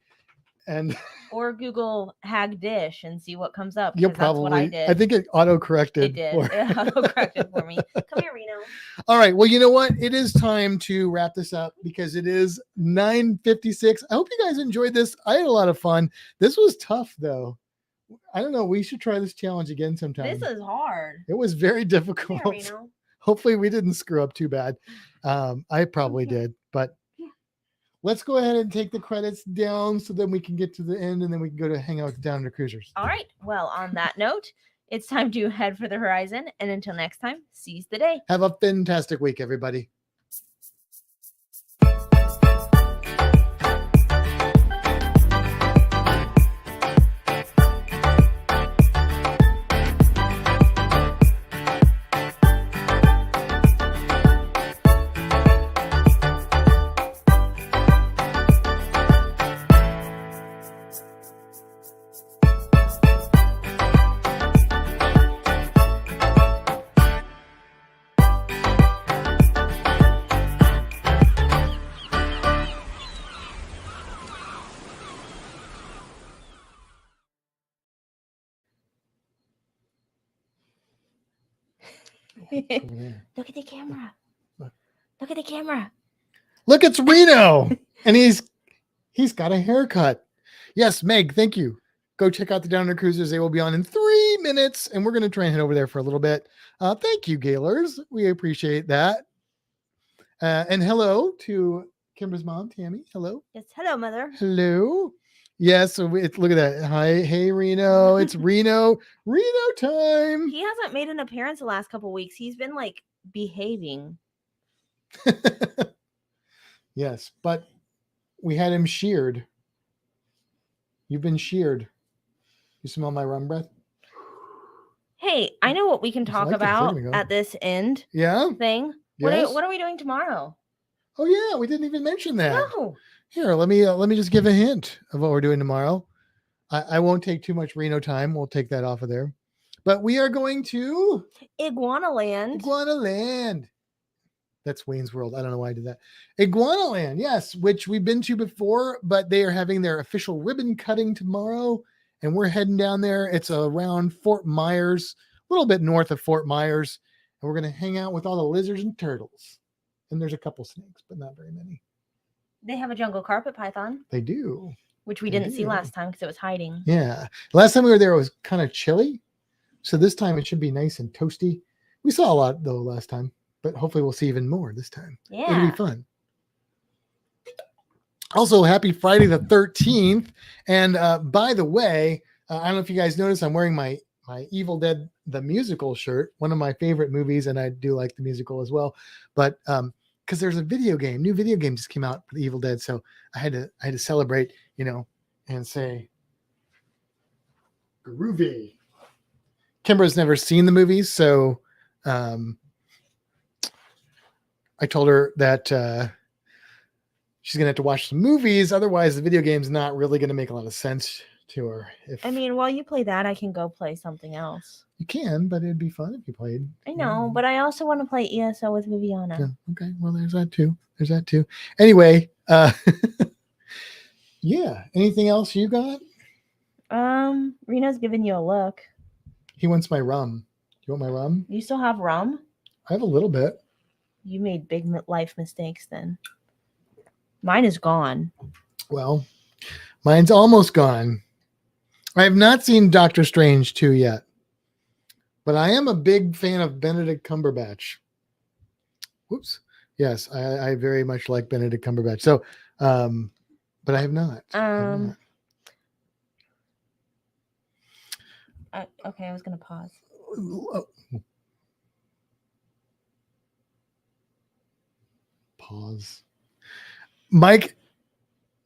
And Or Google Hag Dish and see what comes up. you'll 'Cause that's what probably. I did. I think it auto-corrected. It did. for- It auto-corrected for me. Come here, Reno. All right. Well, you know what? It is time to wrap this up because it is 9:56. I hope you guys enjoyed this. I had a lot of fun. This was tough, though. I don't know. We should try this challenge again sometime. This is hard. It was very Come difficult. here, Reno. Hopefully we didn't screw up too bad. I probably did, but let's go ahead and take the credits down so then we can get to the end and then we can go to hang out with the Down Under Cruisers. All right. Well, on that note, it's time to head for the horizon. And until next time, seize the day. Have a fantastic week, everybody. Look at the camera. Look at the camera. Look, it's Reno, and he's got a haircut. Yes, Meg, thank you. Go check out the Down Under Cruisers. They will be on in 3 minutes, and we're going to try and head over there for a little bit. Thank you, Gaylors. We appreciate that. And hello to Kimbra's mom, Tammy. Hello. Yes. Hello, mother. Hello. Yes, so look at that. Hi, hey Reno. It's Reno time. He hasn't made an appearance the last couple weeks. He's been like behaving. Yes, but we had him sheared. You've been sheared. You smell my rum breath? Hey, I know what we can It's talk like this. Look about at me go. at this end Yeah. thing. Yes? What are we doing tomorrow? Oh yeah, we didn't even mention that. No. Here, let me just give a hint of what we're doing tomorrow. I won't take too much Reno time. We'll take that off of there. But we are going to Iguana Land. Iguana Land. That's Wayne's World. I don't know why I did that. Iguana Land, yes, which we've been to before, but they are having their official ribbon cutting tomorrow, and we're heading down there. It's around Fort Myers, a little bit north of Fort Myers, and we're going to hang out with all the lizards and turtles. And there's a couple snakes, but not very many. They have a jungle carpet python, They do. which we They didn't see do. last time because it was hiding. Yeah. Last time we were there, it was kind of chilly. So this time it should be nice and toasty. We saw a lot though last time, but hopefully we'll see even more this time. It'll Yeah. be fun. Also, happy Friday the 13th. And by the way, I don't know if you guys noticed, I'm wearing my Evil Dead, the musical shirt, one of my favorite movies. And I do like the musical as well. But because there's a new video game just came out for the Evil Dead. So I had to celebrate, and say, groovy. Kimbra's never seen the movies, so I told her that she's gonna have to watch some movies. Otherwise, the video game's not really gonna make a lot of sense to her. If I mean, while you play that, I can go play something else. you can, but it'd be fun if you played. I know, but I also want to play ESO with Viviana. Yeah, okay. Well, there's that too. There's that too. Anyway, yeah. Anything else you got? Reno's giving you a look. He wants my rum. You want my rum? You still have rum? I have a little bit. You made big life mistakes then. Mine is gone. Well, mine's almost gone. I have not seen Doctor Strange 2 yet, but I am a big fan of Benedict Cumberbatch. Whoops. Yes, I very much like Benedict Cumberbatch. So, but I have not. Okay, I was going to pause. Pause. Mike,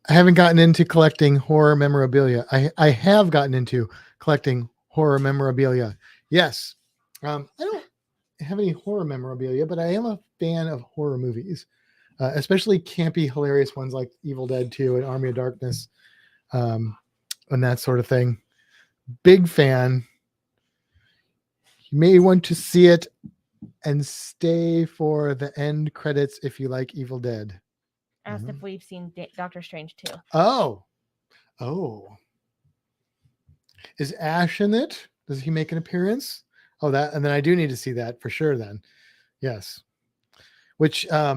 I haven't gotten into collecting horror memorabilia. I have gotten into collecting horror memorabilia. Yes. I don't have any horror memorabilia, but I am a fan of horror movies, especially campy, hilarious ones like Evil Dead 2 and Army of Darkness, and that sort of thing. Big fan. You may want to see it and stay for the end credits if you like Evil Dead. Asked if we've seen Doctor Strange 2. Oh. Is Ash in it? Does he make an appearance? Oh, that, and then I do need to see that for sure then. Yes. Which, yeah,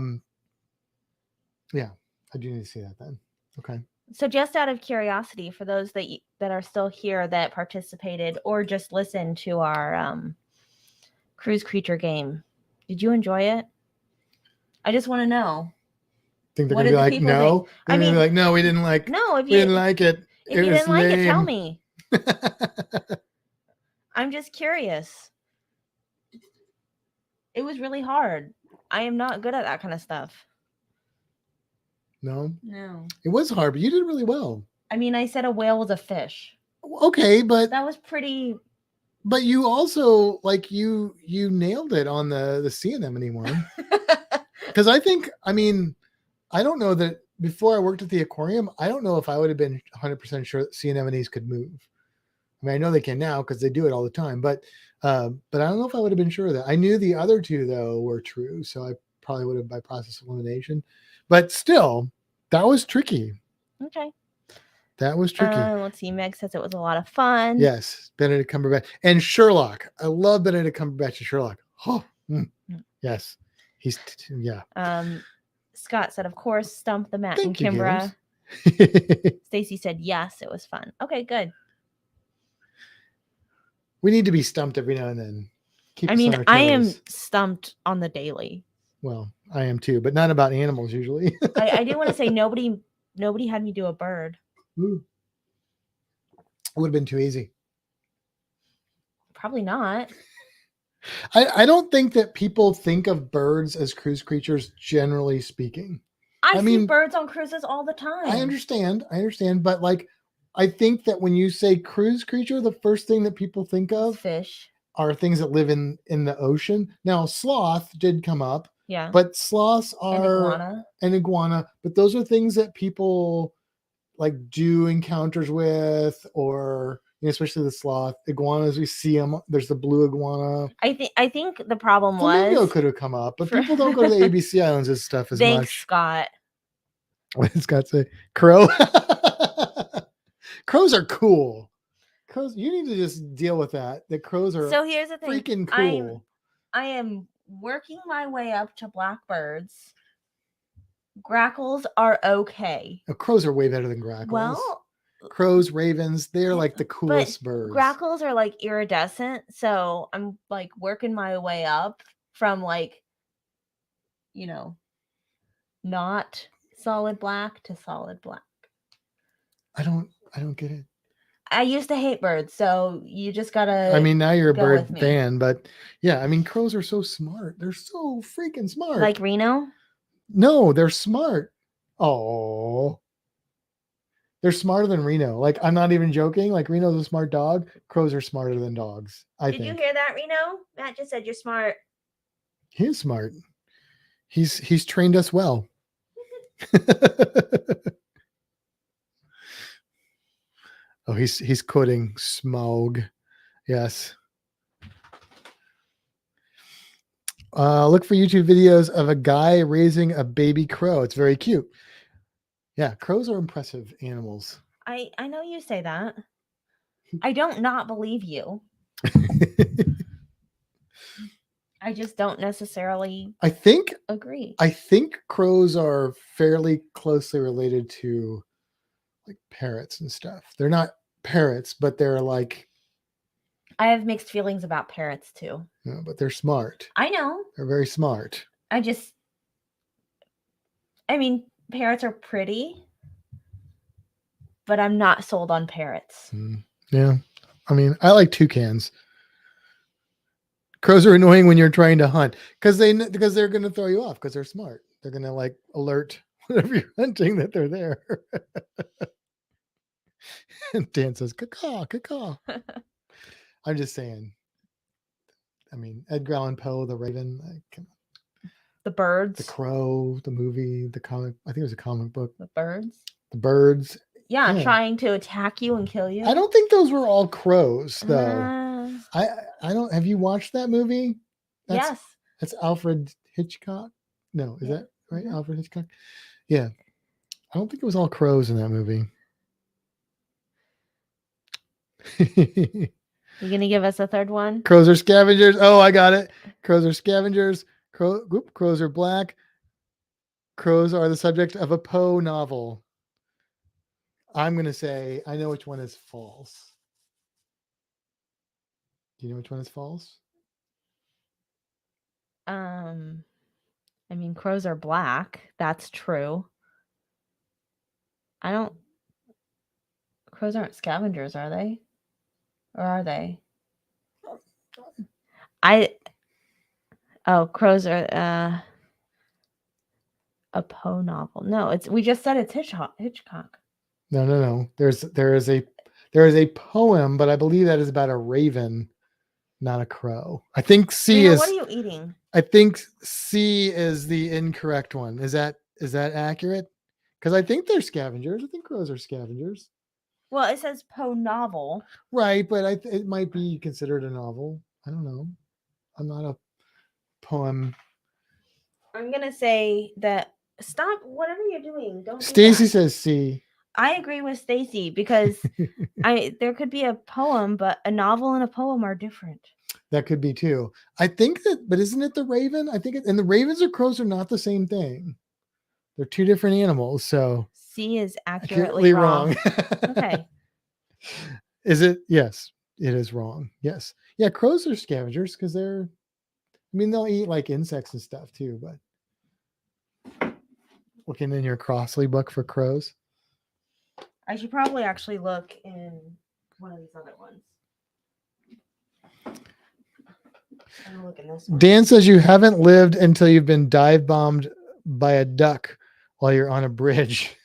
I do need to see that then. Okay. So just out of curiosity, for those that are still here that participated or just listened to our Cruise Creature game, did you enjoy it? I just want to know. Think they're gonna be like, no. I mean, like, no, we didn't like. No, if we didn't like it. If you didn't like it, tell me. I'm just curious. It was really hard. I am not good at that kind of stuff. No. It was hard, but you did really well. I mean, I said a whale was a fish. Okay, but that was pretty. But you also you nailed it on the sea anemone one. Because I mean, I don't know that before I worked at the aquarium, I don't know if I would have been 100% sure that sea anemones could move. I mean, I know they can now because they do it all the time, but I don't know if I would have been sure of that. I knew the other two though were true, so I probably would have by process of elimination. But still, that was tricky. Okay. That was tricky. Let's see. Meg says it was a lot of fun. Yes, Benedict Cumberbatch and Sherlock. I love Benedict Cumberbatch and Sherlock. Oh, yes, he's yeah. Scott said, of course, Stump the Matt Thank and you, Kimbra. Stacy said, yes, it was fun. Okay, good. We need to be stumped every now and then. I am stumped on the daily. Well, I am too, but not about animals usually. I do want to say nobody had me do a bird. Ooh. It would have been too easy. Probably not. I don't think that people think of birds as cruise creatures, generally speaking. I see birds on cruises all the time. I understand, but I think that when you say cruise creature, the first thing that people think of fish are things that live in the ocean. Now, sloth did come up. Yeah. But sloths are an iguana, but those are things that people do encounters with, or especially the sloth. Iguanas, we see them. There's the blue iguana. I think the problem Flamingo was could have come up, but people don't go to the ABC Islands and stuff as Thanks, much. Scott. What did Scott say? Crow. Crows are cool. Crows, you need to just deal with that. The crows are so here's the thing. Freaking cool. I am working my way up to blackbirds. Grackles are okay. Crows are way better than grackles. Well, crows, ravens, they're the coolest birds. Grackles are iridescent, so I'm working my way up from not solid black to solid black. I don't get it. I used to hate birds, so you just gotta. I mean, now you're a bird fan, but yeah, I mean, crows are so smart. They're so freaking smart. Like Reno? No, they're smart. Oh, they're smarter than Reno. I'm not even joking. Reno's a smart dog. Crows are smarter than dogs. Did you hear that, Reno? Matt just said you're smart. He is smart. He's trained us well. Oh, he's quoting Smog. Yes. Look for YouTube videos of a guy raising a baby crow. It's very cute. Yeah, crows are impressive animals. I know you say that. I don't not believe you. I just don't necessarily I think agree. crows are fairly closely related to like parrots and stuff. They're not parrots, but they're like, I have mixed feelings about parrots too. but they're smart. I know. They're very smart. I mean, parrots are pretty, but I'm not sold on parrots. Yeah. I mean, I like toucans. Crows are annoying when you're trying to hunt because they're going to throw you off because they're smart. They're going to like alert whenever you're hunting that they're there. And Dan says, caw, caw. I'm just saying. I mean, Edgar Allan Poe, The Raven, like, The birds. The Crow, the movie, the comic. I think it was a comic book. The birds. The birds. Yeah, trying to attack you and kill you. I don't think those were all crows, though. I don't. Have you watched that movie? Yes. That's Alfred Hitchcock. No, is that right? Mm-hmm. Alfred Hitchcock. Yeah, I don't think it was all crows in that movie. You gonna give us a third one? Crows are scavengers. Oh, I got it. Crows are scavengers. Crows are black. Crows are the subject of a Poe novel. I'm going to say I know which one is false. Do you know which one is false? I mean, crows are black. That's true. Crows aren't scavengers, are they? Or are they? Crows are a Poe novel. No, we just said it's Hitchcock. No. There is a poem, but I believe that is about a raven, not a crow. I think C is. What are you eating? I think C is the incorrect one. Is that accurate? Because I think they're scavengers. I think crows are scavengers. Well, it says Poe novel. Right, but it might be considered a novel. I don't know. I'm not a poem. I'm gonna say that. Stop. Whatever you're doing, don't. Stacy says C. I agree with Stacy because there could be a poem, but a novel and a poem are different. That could be too. I think that, but isn't it the raven? I think and the ravens or crows are not the same thing. They're two different animals. So C is accurately wrong. Okay. Is it? Yes, it is wrong. Yes. Yeah. Crows are scavengers because they'll eat like insects and stuff too, but looking in your Crossley book for crows. I should probably actually look in one of these other ones. I'm gonna look in this one. Dan says you haven't lived until you've been dive bombed by a duck while you're on a bridge.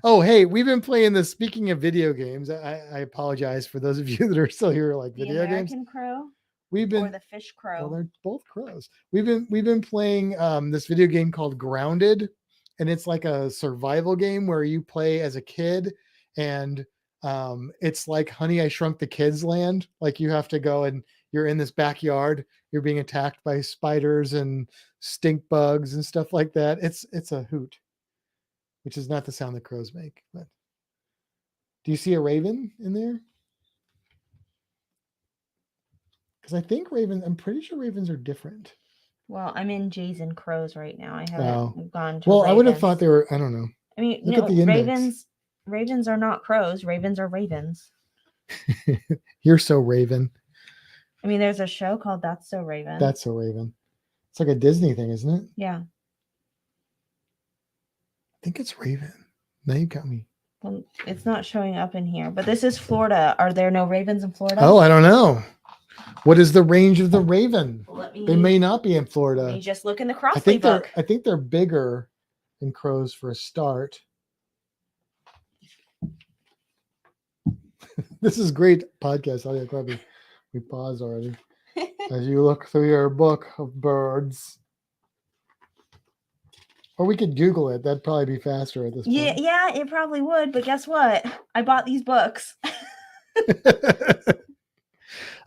Oh, hey, we've been playing this. Speaking of video games, I apologize for those of you that are still here like the video American games. Crow? We've been or the fish crow. Well, they're both crows. We've been playing this video game called Grounded, and it's like a survival game where you play as a kid, and it's like Honey, I Shrunk the Kids land. Like you have to go and you're in this backyard, you're being attacked by spiders and stink bugs and stuff like that. It's a hoot, which is not the sound that crows make. But do you see a raven in there? Because I think I'm pretty sure ravens are different. Well, I'm in Jays and Crows right now. I haven't gone to Well, ravens. I would have thought they were, I don't know. I mean, Look at the index. Ravens are not crows. Ravens are ravens. You're so Raven. I mean, there's a show called That's So Raven. That's So Raven. It's like a Disney thing, isn't it? Yeah. I think it's Raven. Now you got me. Well, it's not showing up in here, but this is Florida. Are there no ravens in Florida? Oh, I don't know. What is the range of the raven? They may not be in Florida. Let me just look in the Crossley book. I think they're bigger than crows for a start. This is great podcast. I'll probably we paused already. As you look through your book of birds. Or we could Google it. That'd probably be faster at this Yeah, point. yeah, it probably would. But guess what? I bought these books.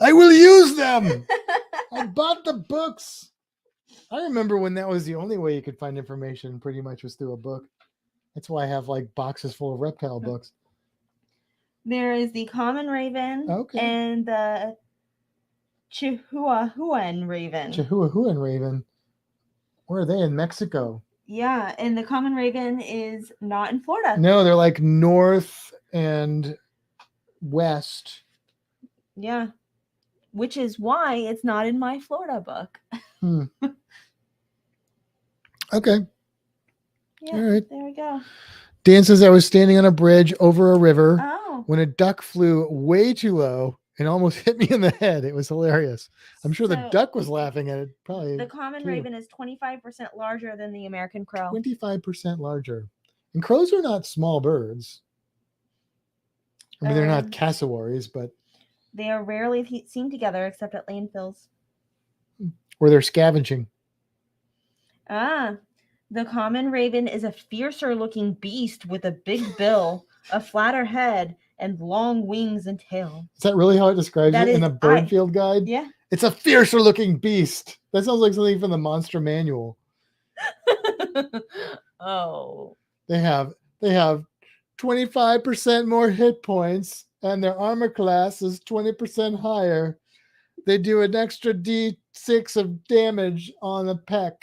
I will use them. I bought the books. I remember when that was the only way you could find information pretty much was through a book. That's why I have like boxes full of reptile books. There is the common raven Okay. and the Chihuahuan raven. Chihuahuan raven. Where are they? In Mexico? Yeah, and the common raven is not in Florida. No, they're like north and west. Yeah, which is why it's not in my Florida book. Okay. Yeah, All right. there we go. Dan says I was standing on a bridge over a river Oh, when a duck flew way too low and almost hit me in the head. It was hilarious. I'm sure the So, duck was laughing at it. Probably the common too. raven is 25% larger than the American crow. 25% larger. And crows are not small birds. I mean, they're not cassowaries, but They are rarely seen together except at landfills. or they're scavenging. Ah, the common raven is a fiercer looking beast with a big bill, a flatter head, and long wings and tail. Is that really how it describes That it in is- a bird field guide? Yeah. It's a fiercer looking beast. That sounds like something from the Monster Manual. Oh. They have 25% more hit points and their armor class is 20% higher. They do an extra D6 of damage on the peck.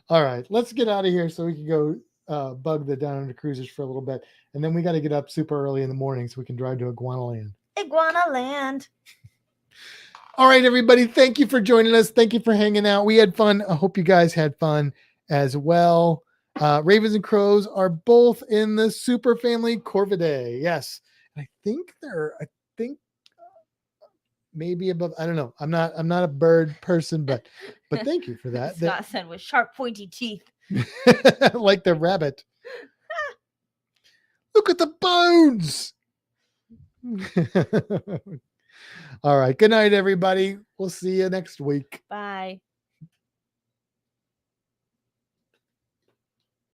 All right, let's get out of here so we can go bug the Down Under Cruisers for a little bit. And then we got to get up super early in the morning so we can drive to Iguana Land. Iguana Land. All right, everybody. Thank you for joining us. Thank you for hanging out. We had fun. I hope you guys had fun as well. Ravens and crows are both in the super family Corvidae. Yes. I think maybe above. I don't know. I'm not a bird person, but thank you for that. Scott said with sharp, pointy teeth. Like the rabbit. Look at the bones. All right. Good night, everybody. We'll see you next week. Bye.